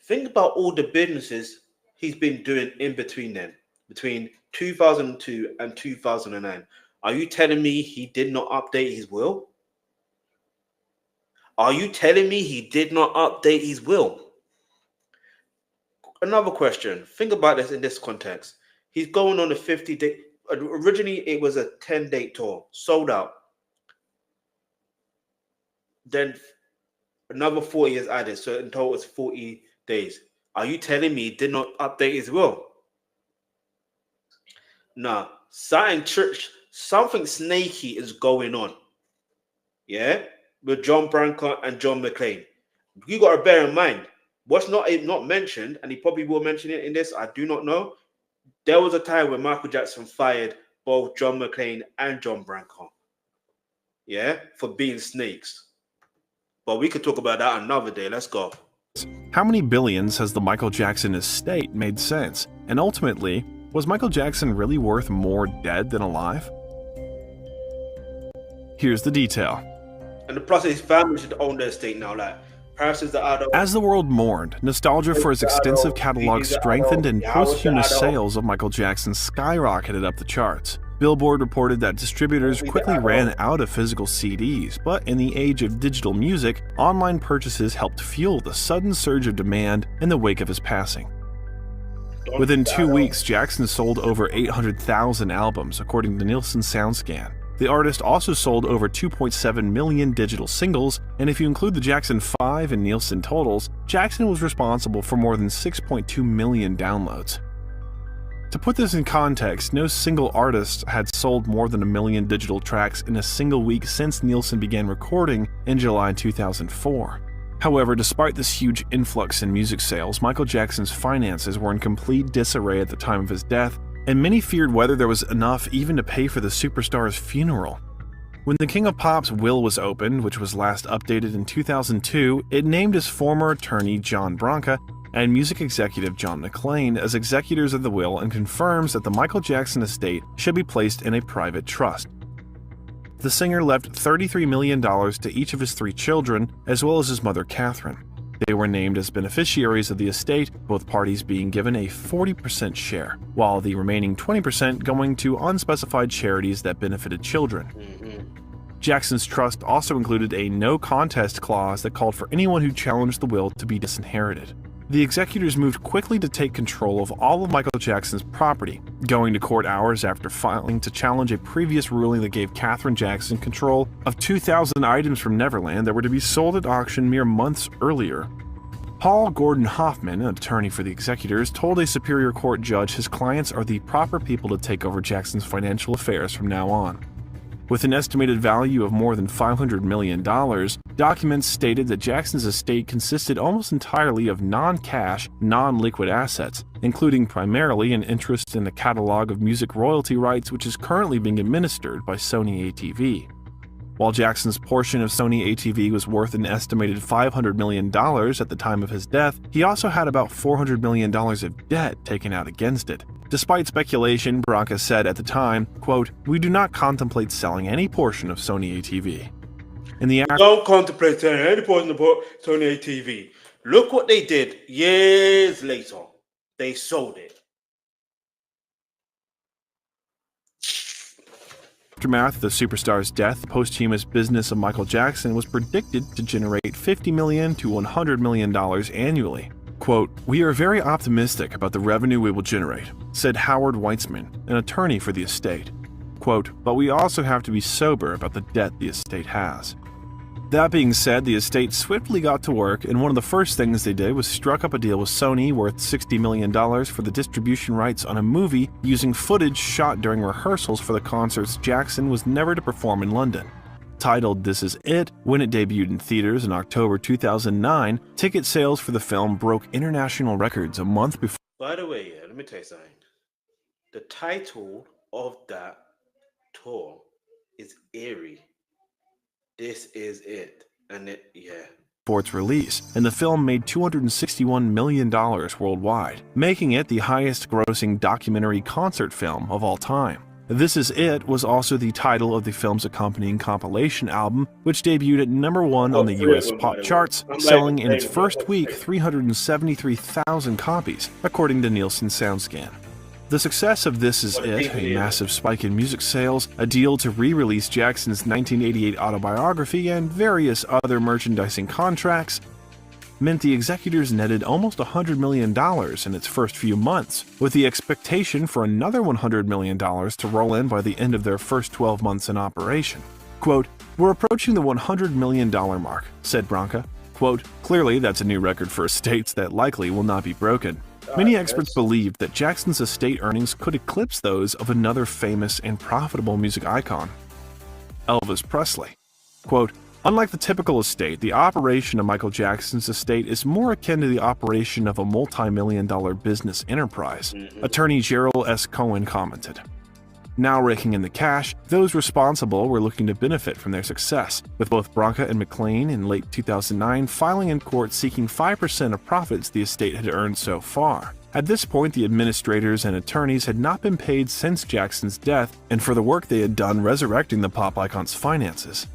think about all the businesses he's been doing in between then, between 2002 and 2009. Are you telling me he did not update his will? Are you telling me he did not update his will? Another question. Think about this in this context. He's going on a 50-day. Originally, it was a 10-day tour, sold out. Then another 40 is added, so in total it's 40 days. Are you telling me he did not update his will? Nah, something snaky is going on. Yeah, with John Branca and John McClane. You got to bear in mind. What's not mentioned, and he probably will mention it in this, I do not know. There was a time when Michael Jackson fired both John McClane and John Branca. Yeah, for being snakes. But we could talk about that another day. Let's go. How many billions has the Michael Jackson estate made sense? And ultimately, was Michael Jackson really worth more dead than alive? Here's the detail. And the plus, his family should own their estate now. Like, as the world mourned, nostalgia for his extensive catalog strengthened and posthumous sales of Michael Jackson skyrocketed up the charts. Billboard reported that distributors quickly ran out of physical CDs, but in the age of digital music, online purchases helped fuel the sudden surge of demand in the wake of his passing. Within 2 weeks, Jackson sold over 800,000 albums, according to Nielsen SoundScan. The artist also sold over 2.7 million digital singles, and if you include the Jackson 5 in Nielsen totals, Jackson was responsible for more than 6.2 million downloads. To put this in context, no single artist had sold more than 1 million digital tracks in a single week since Nielsen began recording in July 2004. However, despite this huge influx in music sales, Michael Jackson's finances were in complete disarray at the time of his death, and many feared whether there was enough even to pay for the superstar's funeral. When the King of Pop's will was opened, which was last updated in 2002, it named his former attorney John Branca and music executive John McClain as executors of the will and confirms that the Michael Jackson estate should be placed in a private trust. The singer left $33 million to each of his 3 children, as well as his mother Catherine. They were named as beneficiaries of the estate, both parties being given a 40% share, while the remaining 20% going to unspecified charities that benefited children. Jackson's trust also included a no contest clause that called for anyone who challenged the will to be disinherited. The executors moved quickly to take control of all of Michael Jackson's property, going to court hours after filing to challenge a previous ruling that gave Catherine Jackson control of 2,000 items from Neverland that were to be sold at auction mere months earlier. Paul Gordon Hoffman, an attorney for the executors, told a Superior Court judge his clients are the proper people to take over Jackson's financial affairs from now on. With an estimated value of more than $500 million, documents stated that Jackson's estate consisted almost entirely of non-cash, non-liquid assets, including primarily an interest in the catalog of music royalty rights which is currently being administered by Sony ATV. While Jackson's portion of Sony ATV was worth an estimated $500 million at the time of his death, he also had about $400 million of debt taken out against it. Despite speculation, Branca said at the time, quote, "We do not contemplate selling any portion of Sony ATV." Don't contemplate selling any portion of Sony ATV. Look what they did years later. They sold it. Aftermath of the superstar's death, the posthumous business of Michael Jackson was predicted to generate $50 million to $100 million annually. Quote, "We are very optimistic about the revenue we will generate," said Howard Weitzman, an attorney for the estate. Quote, "But we also have to be sober about the debt the estate has." That being said, the estate swiftly got to work, and one of the first things they did was struck up a deal with Sony worth $60 million for the distribution rights on a movie using footage shot during rehearsals for the concerts Jackson was never to perform in London. Titled This Is It, when it debuted in theaters in October 2009, ticket sales for the film broke international records a month before. By the way, let me tell you something. The title of that tour is eerie. This is it. And For its release, and the film made $261 million worldwide, making it the highest-grossing documentary concert film of all time. This Is It was also the title of the film's accompanying compilation album, which debuted at #1 on the US pop charts, selling in its first week 373,000 copies, according to Nielsen SoundScan. The success of This Is It, a massive spike in music sales, a deal to re-release Jackson's 1988 autobiography, and various other merchandising contracts, meant the executors netted almost $100 million in its first few months, with the expectation for another $100 million to roll in by the end of their first 12 months in operation. Quote, "We're approaching the $100 million mark," said Branca. Quote, "Clearly that's a new record for estates that likely will not be broken." Many experts believed that Jackson's estate earnings could eclipse those of another famous and profitable music icon, Elvis Presley. Quote, "Unlike the typical estate, the operation of Michael Jackson's estate is more akin to the operation of a multi-million-dollar business enterprise," attorney Gerald S. Cohen commented. Now raking in the cash, those responsible were looking to benefit from their success, with both Branca and McClain in late 2009 filing in court seeking 5% of profits the estate had earned so far. At this point, the administrators and attorneys had not been paid since Jackson's death, and for the work they had done resurrecting the pop icon's finances.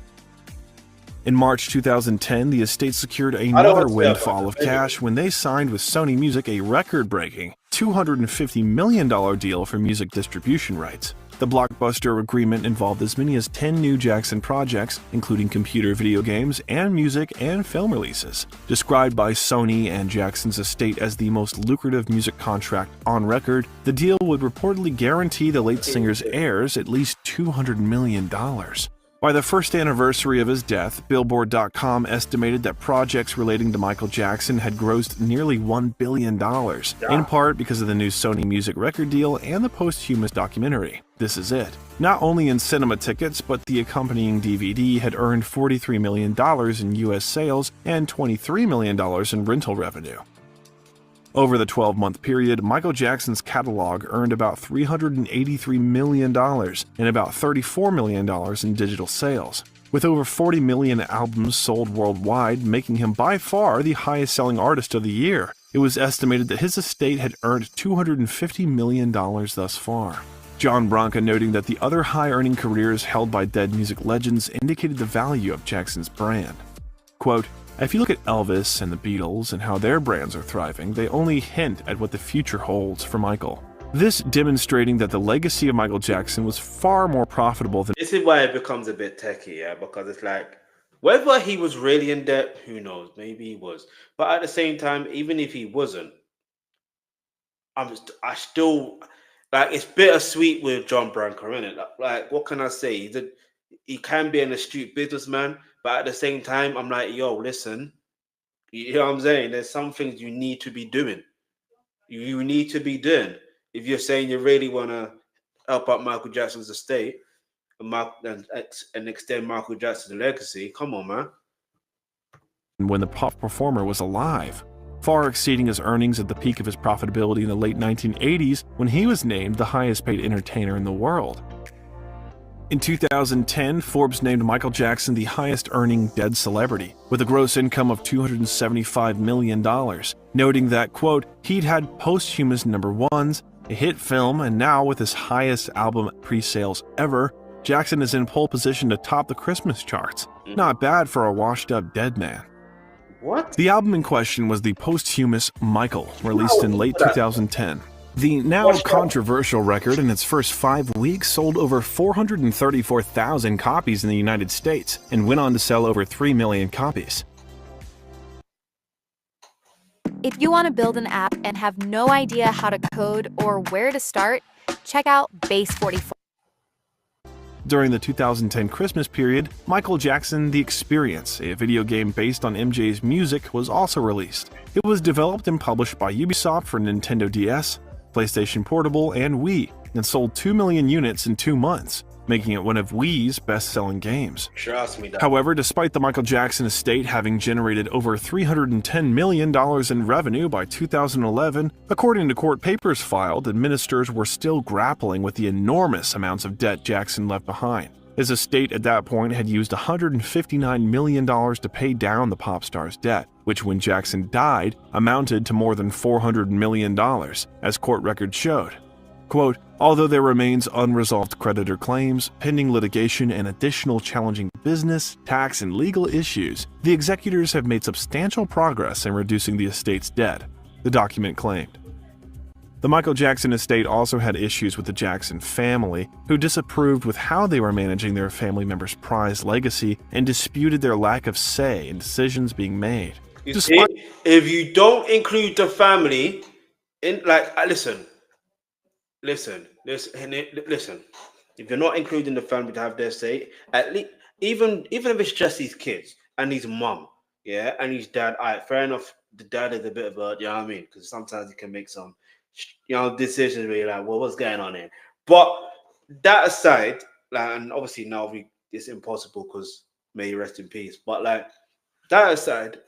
In March 2010, the estate secured another windfall of cash when they signed with Sony Music a record-breaking $250 million deal for music distribution rights. The blockbuster agreement involved as many as 10 new Jackson projects, including computer video games and music and film releases. Described by Sony and Jackson's estate as the most lucrative music contract on record, the deal would reportedly guarantee the late singer's heirs at least $200 million. By the first anniversary of his death, Billboard.com estimated that projects relating to Michael Jackson had grossed nearly $1 billion, in part because of the new Sony Music record deal and the posthumous documentary. This Is It. Not only in cinema tickets, but the accompanying DVD had earned $43 million in U.S. sales and $23 million in rental revenue. Over the 12-month period, Michael Jackson's catalog earned about $383 million and about $34 million in digital sales, with over 40 million albums sold worldwide, making him by far the highest-selling artist of the year. It was estimated that his estate had earned $250 million thus far. John Branca noting that the other high-earning careers held by dead music legends indicated the value of Jackson's brand. Quote, "If you look at Elvis and the Beatles and how their brands are thriving, they only hint at what the future holds for Michael." This demonstrating that the legacy of Michael Jackson was far more profitable than... This is why it becomes a bit techie, yeah, because it's like, whether he was really in debt, who knows, maybe he was. But at the same time, even if he wasn't, I still, like, it's bittersweet with John Branca, innit? Like, what can I say? He can be an astute businessman, but at the same time, I'm like, yo, listen, you know what I'm saying? There's some things you need to be doing. You need to be doing. If you're saying you really want to help out Michael Jackson's estate and extend Michael Jackson's legacy, come on, man. When the pop performer was alive, far exceeding his earnings at the peak of his profitability in the late 1980s when he was named the highest paid entertainer in the world. In 2010, Forbes named Michael Jackson the highest earning dead celebrity, with a gross income of $275 million, noting that, quote, he'd had posthumous number ones, a hit film, and now with his highest album pre-sales ever, Jackson is in pole position to top the Christmas charts. Not bad for a washed-up dead man. What? The album in question was the posthumous Michael, released in late 2010. The now controversial record in its first 5 weeks sold over 434,000 copies in the United States and went on to sell over 3 million copies. If you want to build an app and have no idea how to code or where to start, check out Base 44. During the 2010 Christmas period, Michael Jackson The Experience, a video game based on MJ's music, was also released. It was developed and published by Ubisoft for Nintendo DS, PlayStation Portable, and Wii, and sold 2 million units in 2 months, making it one of Wii's best-selling games. Trust me. However, despite the Michael Jackson estate having generated over $310 million in revenue by 2011, according to court papers filed, administrators were still grappling with the enormous amounts of debt Jackson left behind. His estate at that point had used $159 million to pay down the pop star's debt, which when Jackson died amounted to more than $400 million, as court records showed. Quote, although there remains unresolved creditor claims, pending litigation, and additional challenging business, tax, and legal issues, the executors have made substantial progress in reducing the estate's debt, the document claimed. The Michael Jackson estate also had issues with the Jackson family, who disapproved with how they were managing their family members' prized legacy and disputed their lack of say in decisions being made. If you don't include the family, in listen. If you're not including the family to have their say, at least even if it's just his kids and his mom, yeah, and his dad, all right, fair enough. The dad is a bit of a, you know what I mean, because sometimes he can make some, decisions where you're like, well, what's going on here? But that aside, and obviously now it's impossible because may he rest in peace. But that aside,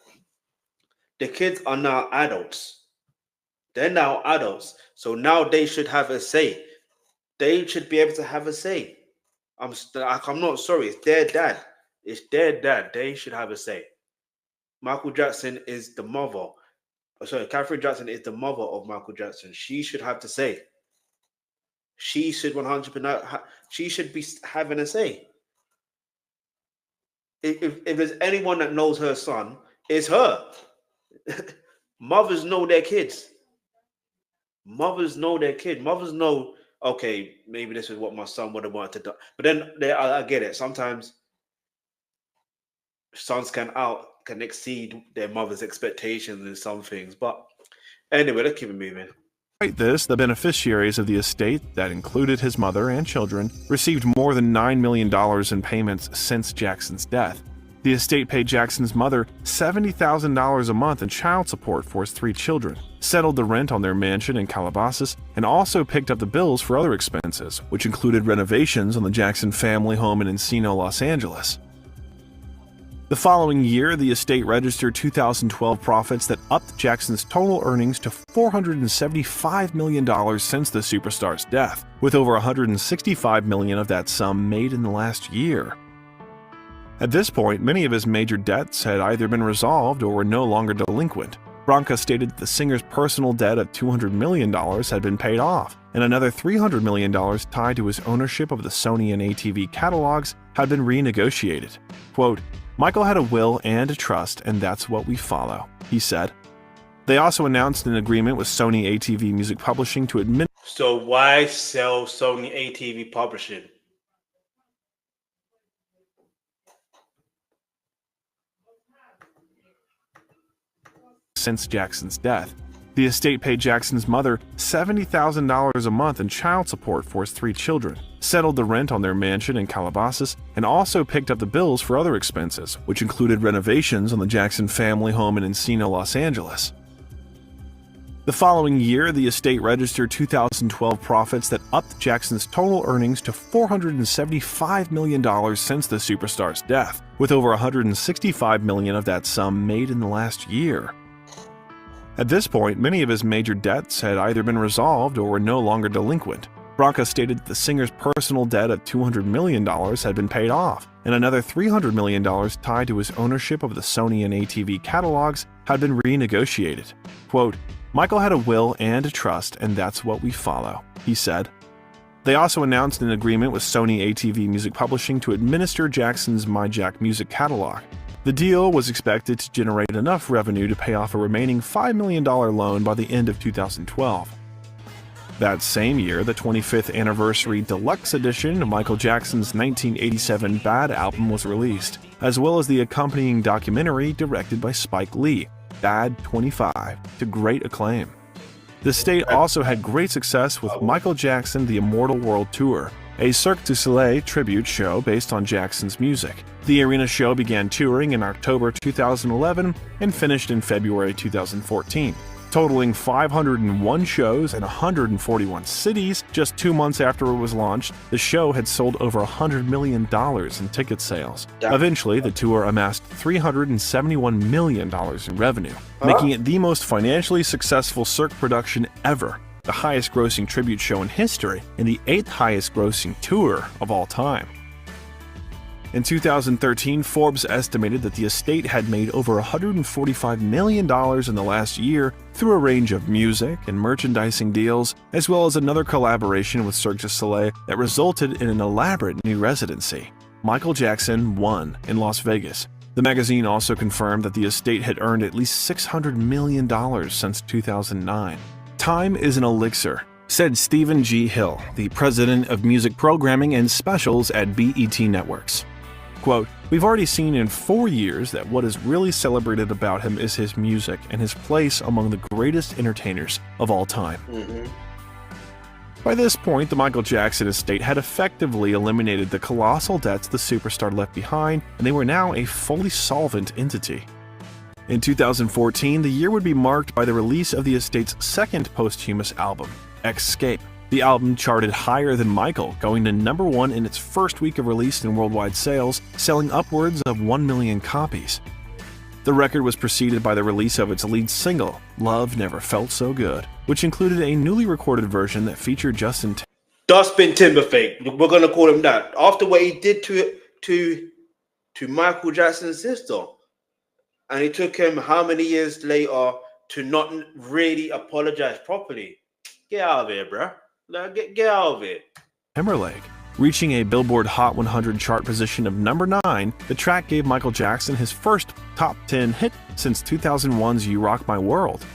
the kids are now adults. They're now adults, so now they should have a say. They should be able to have a say. I'm not sorry. It's their dad. It's their dad. They should have a say. Michael Jackson is the mother. Catherine Jackson is the mother of Michael Jackson. She should have to say. She should 100%. She should be having a say. If there's anyone that knows her son, it's her. Mothers know their kids. Mothers know their kid. Mothers know, okay, maybe this is what my son would have wanted to do. But then I get it. Sometimes sons can exceed their mother's expectations in some things. But anyway, let's keep it moving. Despite this, the beneficiaries of the estate, that included his mother and children, received more than $9 million in payments since Jackson's death. The estate paid Jackson's mother $70,000 a month in child support for his 3 children, settled the rent on their mansion in Calabasas, and also picked up the bills for other expenses, which included renovations on the Jackson family home in Encino, Los Angeles. The following year, the estate registered 2012 profits that upped Jackson's total earnings to $475 million since the superstar's death, with over $165 million of that sum made in the last year. At this point, many of his major debts had either been resolved or were no longer delinquent. Branca stated that the singer's personal debt of $200 million had been paid off, and another $300 million tied to his ownership of the Sony and ATV catalogs had been renegotiated. Quote, "Michael had a will and a trust, and that's what we follow," he said. They also announced an agreement with Sony ATV Music Publishing to administer. So why sell Sony ATV Publishing? Since Jackson's death. The estate paid Jackson's mother $70,000 a month in child support for his 3 children, settled the rent on their mansion in Calabasas, and also picked up the bills for other expenses, which included renovations on the Jackson family home in Encino, Los Angeles. The following year, the estate registered 2012 profits that upped Jackson's total earnings to $475 million since the superstar's death, with over $165 million of that sum made in the last year. At this point, many of his major debts had either been resolved or were no longer delinquent. Branca stated that the singer's personal debt of $200 million had been paid off, and another $300 million tied to his ownership of the Sony and ATV catalogs had been renegotiated. Quote, "Michael had a will and a trust, and that's what we follow," he said. They also announced an agreement with Sony ATV Music Publishing to administer Jackson's My Jack music catalog. The deal was expected to generate enough revenue to pay off a remaining $5 million loan by the end of 2012. That same year, the 25th anniversary deluxe edition of Michael Jackson's 1987 Bad album was released, as well as the accompanying documentary directed by Spike Lee, Bad 25, to great acclaim. The estate also had great success with Michael Jackson The Immortal World Tour, a Cirque du Soleil tribute show based on Jackson's music. The arena show began touring in October 2011 and finished in February 2014. Totaling 501 shows in 141 cities, just 2 months after it was launched, the show had sold over $100 million in ticket sales. Eventually, the tour amassed $371 million in revenue, making it the most financially successful Cirque production ever, the highest grossing tribute show in history, and the 8th highest grossing tour of all time. In 2013, Forbes estimated that the estate had made over $145 million in the last year through a range of music and merchandising deals, as well as another collaboration with Cirque du Soleil that resulted in an elaborate new residency, Michael Jackson One in Las Vegas. The magazine also confirmed that the estate had earned at least $600 million since 2009. "Time is an elixir," said Stephen G. Hill, the president of music programming and specials at BET Networks. Quote, "We've already seen in 4 years that what is really celebrated about him is his music and his place among the greatest entertainers of all time." By this point, the Michael Jackson estate had effectively eliminated the colossal debts the superstar left behind, and they were now a fully solvent entity. In 2014, the year would be marked by the release of the estate's second posthumous album, Escape. The album charted higher than Michael, going to number 1 in its first week of release in worldwide sales, selling upwards of 1 million copies. The record was preceded by the release of its lead single, Love Never Felt So Good, which included a newly recorded version that featured Justin Timberlake. We're gonna call him that. After what he did to Michael Jackson's sister, and it took him how many years later to not really apologize properly? Get out of here, bruh. Get out of it. Timberlake. Reaching a Billboard Hot 100 chart position of number 9, the track gave Michael Jackson his first top 10 hit since 2001's You Rock My World.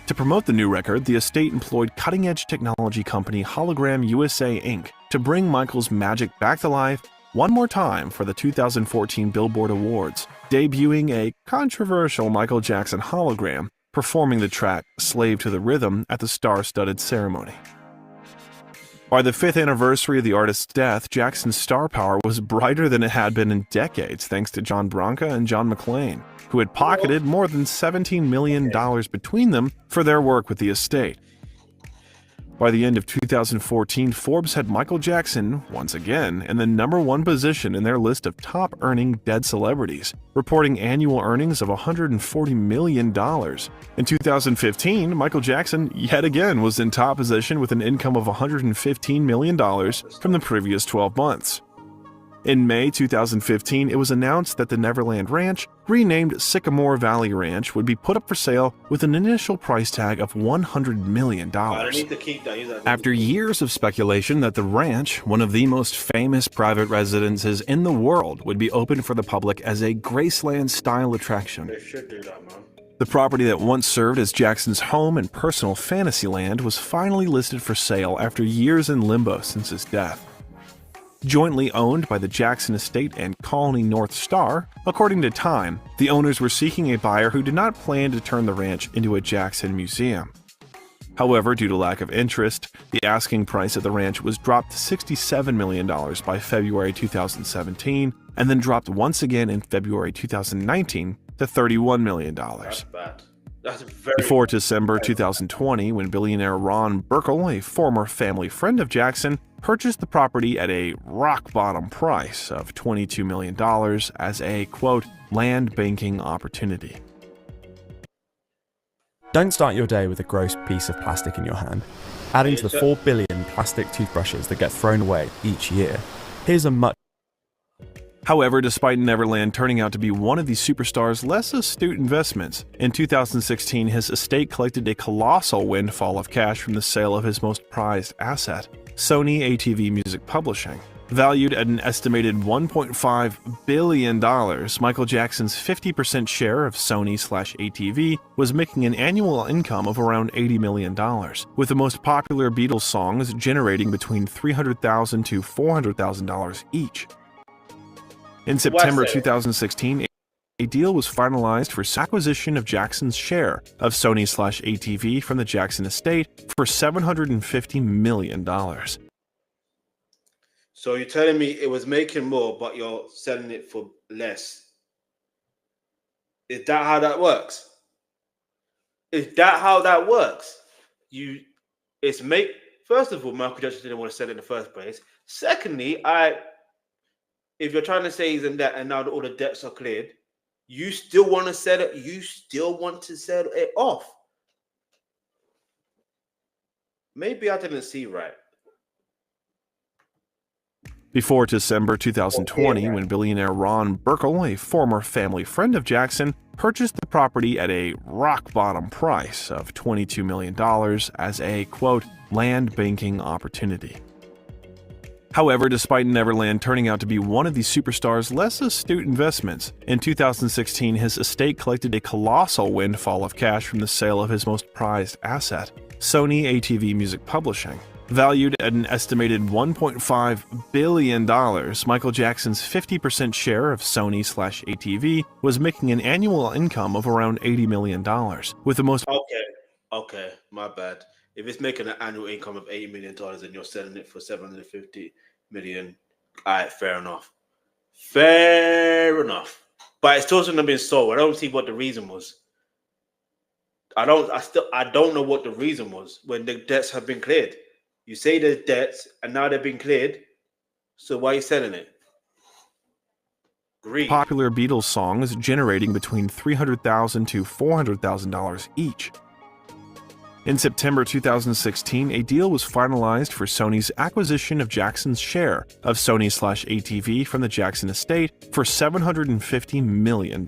To promote the new record, the estate employed cutting-edge technology company Hologram USA Inc. to bring Michael's magic back to life one more time for the 2014 Billboard Awards, debuting a controversial Michael Jackson hologram performing the track Slave to the Rhythm at the star-studded ceremony. By the 5th anniversary of the artist's death, Jackson's star power was brighter than it had been in decades thanks to John Branca and John McClane, who had pocketed more than $17 million between them for their work with the estate. By the end of 2014, Forbes had Michael Jackson, once again, in the #1 position in their list of top-earning dead celebrities, reporting annual earnings of $140 million. In 2015, Michael Jackson, yet again, was in top position with an income of $115 million from the previous 12 months. In May 2015, it was announced that the Neverland Ranch, renamed Sycamore Valley Ranch, would be put up for sale with an initial price tag of $100 million. After years of speculation that the ranch, one of the most famous private residences in the world, would be open for the public as a Graceland-style attraction. They should do that, man. The property that once served as Jackson's home and personal fantasy land was finally listed for sale after years in limbo since his death. Jointly owned by the Jackson Estate and Colony North Star, according to Time, the owners were seeking a buyer who did not plan to turn the ranch into a Jackson museum. However, due to lack of interest, the asking price of the ranch was dropped to $67 million by February 2017, and then dropped once again in February 2019 to $31 million. That's bad. That's very Before December 2020, when billionaire Ron Burkle, a former family friend of Jackson, purchased the property at a rock-bottom price of $22 million as a, quote, land banking opportunity. Don't start your day with a gross piece of plastic in your hand. Adding to the 4 billion plastic toothbrushes that get thrown away each year, here's a much... However, despite Neverland turning out to be one of the superstar's less astute investments, in 2016 his estate collected a colossal windfall of cash from the sale of his most prized asset, Sony ATV Music Publishing. Valued at an estimated $1.5 billion, Michael Jackson's 50% share of Sony/ATV was making an annual income of around $80 million, with the most popular Beatles songs generating between $300,000 to $400,000 each. In September 2016, a deal was finalized for acquisition of Jackson's share of Sony/ATV from the Jackson Estate for $750 million. So you're telling me it was making more, but you're selling it for less? Is that how that works? Is that how that works? First of all, Michael Jackson didn't want to sell it in the first place. Secondly, if you're trying to say he's in debt and now that all the debts are cleared, you still want to sell it. You still want to sell it off. Maybe I didn't see right. Before December 2020, when billionaire Ron Burkle, a former family friend of Jackson, purchased the property at a rock-bottom price of $22 million as a, quote, land banking opportunity. However, despite Neverland turning out to be one of the superstar's less astute investments, in 2016 his estate collected a colossal windfall of cash from the sale of his most prized asset, Sony ATV Music Publishing. Valued at an estimated $1.5 billion, Michael Jackson's 50% share of Sony/ATV was making an annual income of around $80 million, with the most... Okay, my bad. If it's making an annual income of $80 million and you're selling it for $750 million, all right, fair enough. Fair enough. But it's still not been sold. I don't see what the reason was. I don't know what the reason was when the debts have been cleared. You say there's debts and now they've been cleared. So why are you selling it? Greed. Popular Beatles songs generating between $300,000 to $400,000 each. In September 2016, a deal was finalized for Sony's acquisition of Jackson's share of Sony/ATV from the Jackson Estate for $750 million.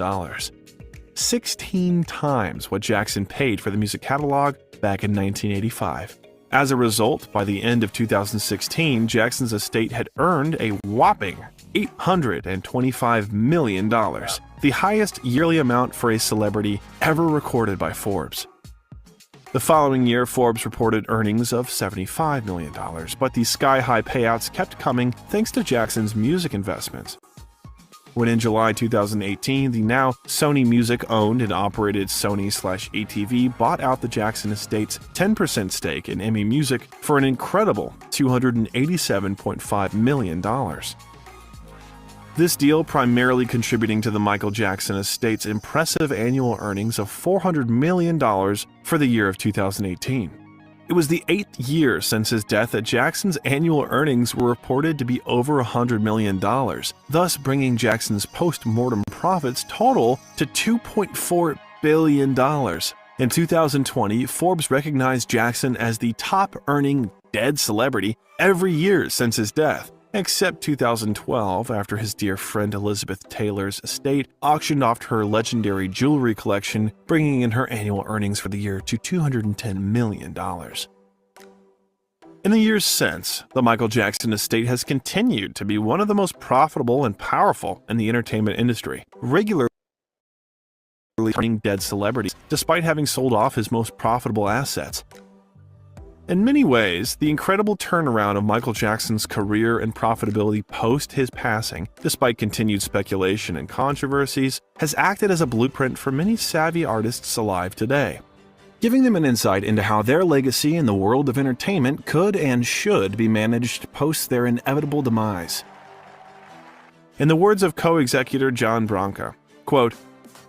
16 times what Jackson paid for the music catalog back in 1985. As a result, by the end of 2016, Jackson's estate had earned a whopping $825 million, the highest yearly amount for a celebrity ever recorded by Forbes. The following year, Forbes reported earnings of $75 million, but the sky-high payouts kept coming thanks to Jackson's music investments. when in July 2018, the now Sony Music owned and operated Sony/ATV bought out the Jackson estate's 10% stake in EMI Music for an incredible $287.5 million. This deal primarily contributing to the Michael Jackson estate's impressive annual earnings of $400 million for the year of 2018. It was the 8th year since his death that Jackson's annual earnings were reported to be over $100 million, thus bringing Jackson's post-mortem profits total to $2.4 billion. In 2020, Forbes recognized Jackson as the top-earning dead celebrity every year since his death, except 2012, after his dear friend Elizabeth Taylor's estate auctioned off her legendary jewelry collection, bringing in her annual earnings for the year to $210 million. In the years since, the Michael Jackson estate has continued to be one of the most profitable and powerful in the entertainment industry, regularly earning dead celebrities, despite having sold off his most profitable assets. In many ways, the incredible turnaround of Michael Jackson's career and profitability post his passing, despite continued speculation and controversies, has acted as a blueprint for many savvy artists alive today, giving them an insight into how their legacy in the world of entertainment could and should be managed post their inevitable demise. In the words of co-executor John Branca, quote,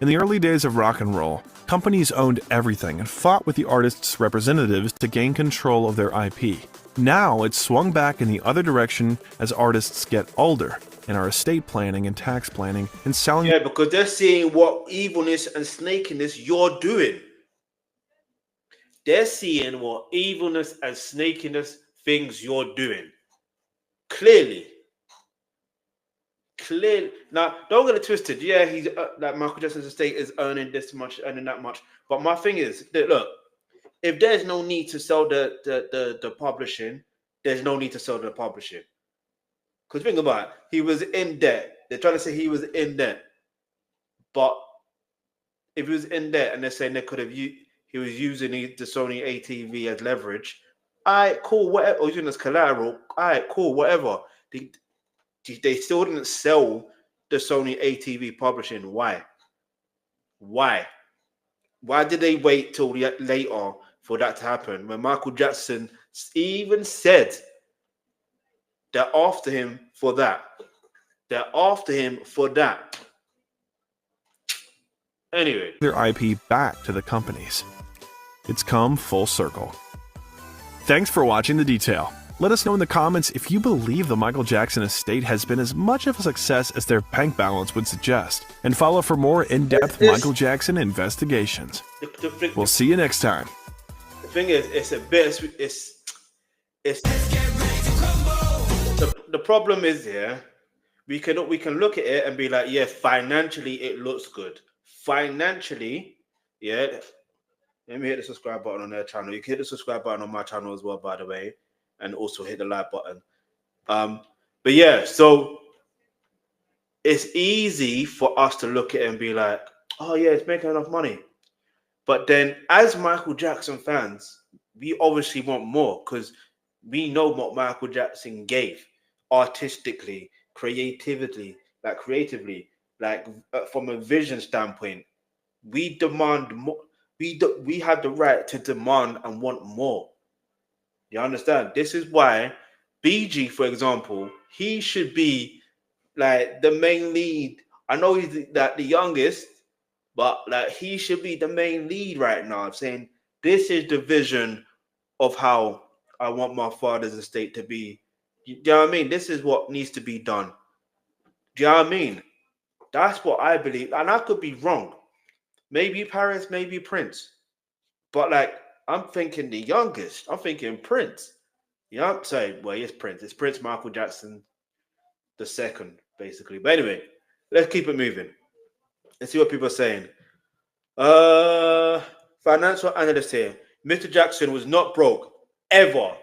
"In the early days of rock and roll, companies owned everything and fought with the artists' representatives to gain control of their IP. Now it's swung back in the other direction as artists get older and are estate planning and tax planning and selling." Yeah, because they're seeing what evilness and snakiness you're doing. They're seeing what evilness and snakiness things you're doing. Clearly. Now, don't get it twisted. Yeah, he's like Michael Jackson's estate is earning this much, earning that much. But my thing is that, look, if there's no need to sell the publishing, there's no need to sell the publishing. Because think about it, he was in debt. They're trying to say he was in debt. But if he was in debt and they're saying they could have he was using the Sony ATV as leverage, all right, cool, whatever, or using as collateral, all right, cool, whatever. They still didn't sell the Sony ATV publishing. Why? Why did they wait till later for that to happen? When Michael Jackson even said they're after him for that. They're after him for that. Anyway. Their IP back to the companies. It's come full circle. Thanks for watching The Detail. Let us know in the comments if you believe the Michael Jackson estate has been as much of a success as their bank balance would suggest. And follow for more in-depth Michael Jackson investigations. We'll see you next time. The thing is, it's a bit. The problem is here. We can look at it and be like, yeah, financially it looks good. Financially, yeah. Let me hit the subscribe button on their channel. You can hit the subscribe button on my channel as well, by the way. And also hit the like button. But yeah, so it's easy for us to look at it and be like, oh yeah, it's making enough money. But then as Michael Jackson fans, we obviously want more because we know what Michael Jackson gave artistically, creatively, from a vision standpoint. We demand more. We have the right to demand and want more. You understand? This is why BG, for example, he should be like the main lead. I know he's the youngest, but like he should be the main lead right now. I'm saying this is the vision of how I want my father's estate to be. You know what I mean? This is what needs to be done. Do you know what I mean? That's what I believe. And I could be wrong. Maybe Paris, maybe Prince. But like, I'm thinking the youngest. I'm thinking Prince. You know, sorry, well, it's Prince. It's Prince Michael Jackson the second, basically. But anyway, let's keep it moving. Let's see what people are saying. Financial analyst here. Mr. Jackson was not broke ever.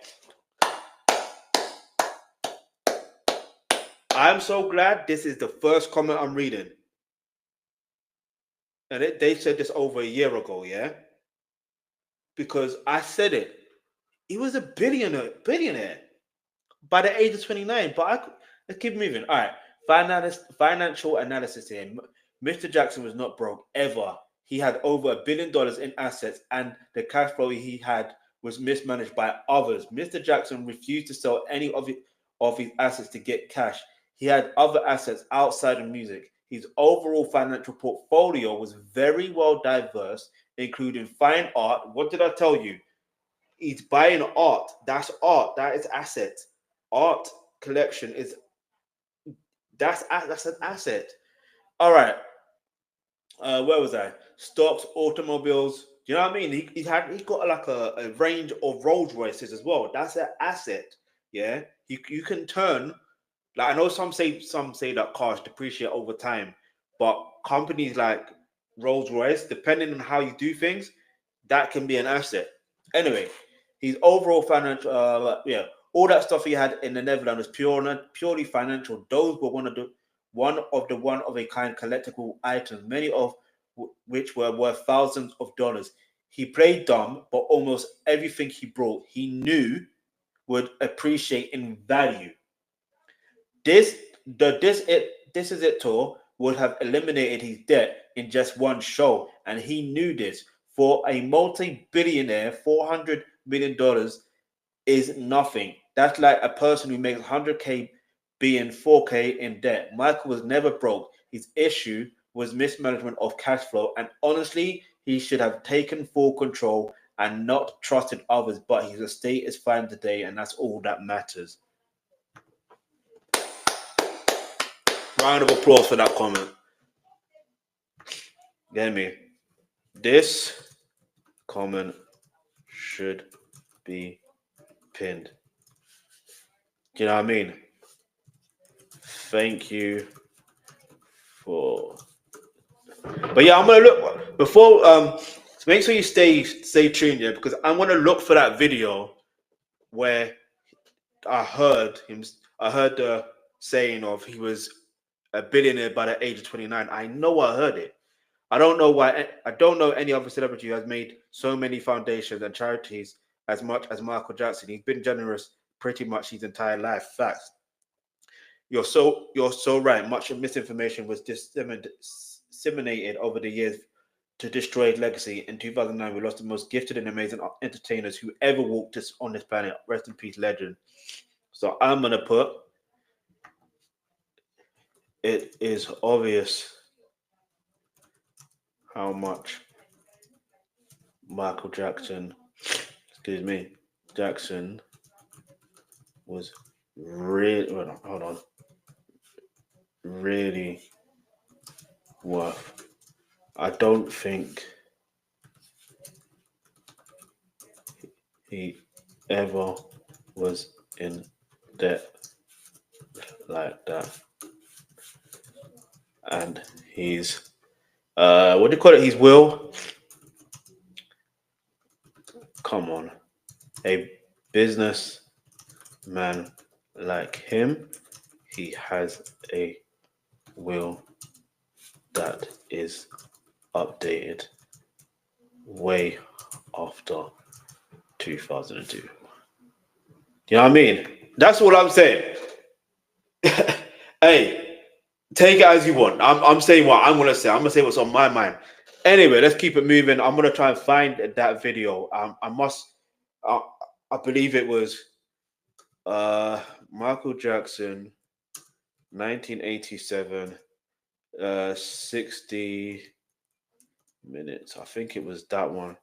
I'm so glad this is the first comment I'm reading. And they said this over a year ago, yeah? Because I said it. He was a billionaire by the age of 29. But let's keep moving. All right. Financial analysis here. Mr. Jackson was not broke ever. He had over $1 billion in assets, and the cash flow he had was mismanaged by others. Mr. Jackson refused to sell any of his assets to get cash. He had other assets outside of music. His overall financial portfolio was very well diverse, including fine art. What did I tell you? He's buying art. That's art. That is asset. Art collection is that's an asset. All right. Where was I? Stocks, automobiles. Do you know what I mean? He's got like a range of Rolls Royces as well. That's an asset. Yeah. You can turn, like, I know some say that cars depreciate over time, but companies like Rolls Royce, depending on how you do things, that can be an asset. Anyway, his overall financial, all that stuff he had in the Netherlands was purely financial. Those were one of the one of a kind collectible items, many of which were worth thousands of dollars. He played dumb, but almost everything he brought, he knew would appreciate in value. This Is It tour would have eliminated his debt in just one show, and he knew this. For a multi-billionaire, $400 million is nothing. That's like a person who makes 100K being 4K in debt. Michael was never broke. His issue was mismanagement of cash flow, and honestly, he should have taken full control and not trusted others, but his estate is fine today, and that's all that matters. Round of applause for that comment. Get me? This comment should be pinned. Do you know what I mean? Thank you for. But yeah, I'm gonna look before. So make sure you stay tuned, yeah, because I'm gonna look for that video where I heard the saying of he was a billionaire by the age of 29. I know I heard it. I don't know why. I don't know any other celebrity who has made so many foundations and charities as much as Michael Jackson. He's been generous pretty much his entire life. Facts. You're so right. Much of misinformation was disseminated over the years to destroy his legacy. In 2009, we lost the most gifted and amazing entertainers who ever walked on this planet. Rest in peace, legend. So I'm gonna put. It is obvious how much Michael Jackson, Jackson was really, really worth. I don't think he ever was in debt like that. And he's, what do you call it? His will. Come on. A businessman like him, he has a will that is updated way after 2002. You know what I mean? That's all I'm saying. Hey, take it as you want. I'm saying what I'm gonna say. I'm gonna say what's on my mind. Anyway, let's keep it moving. I'm gonna try and find that video. I believe it was Michael Jackson, 1987, 60 minutes. I think it was that one.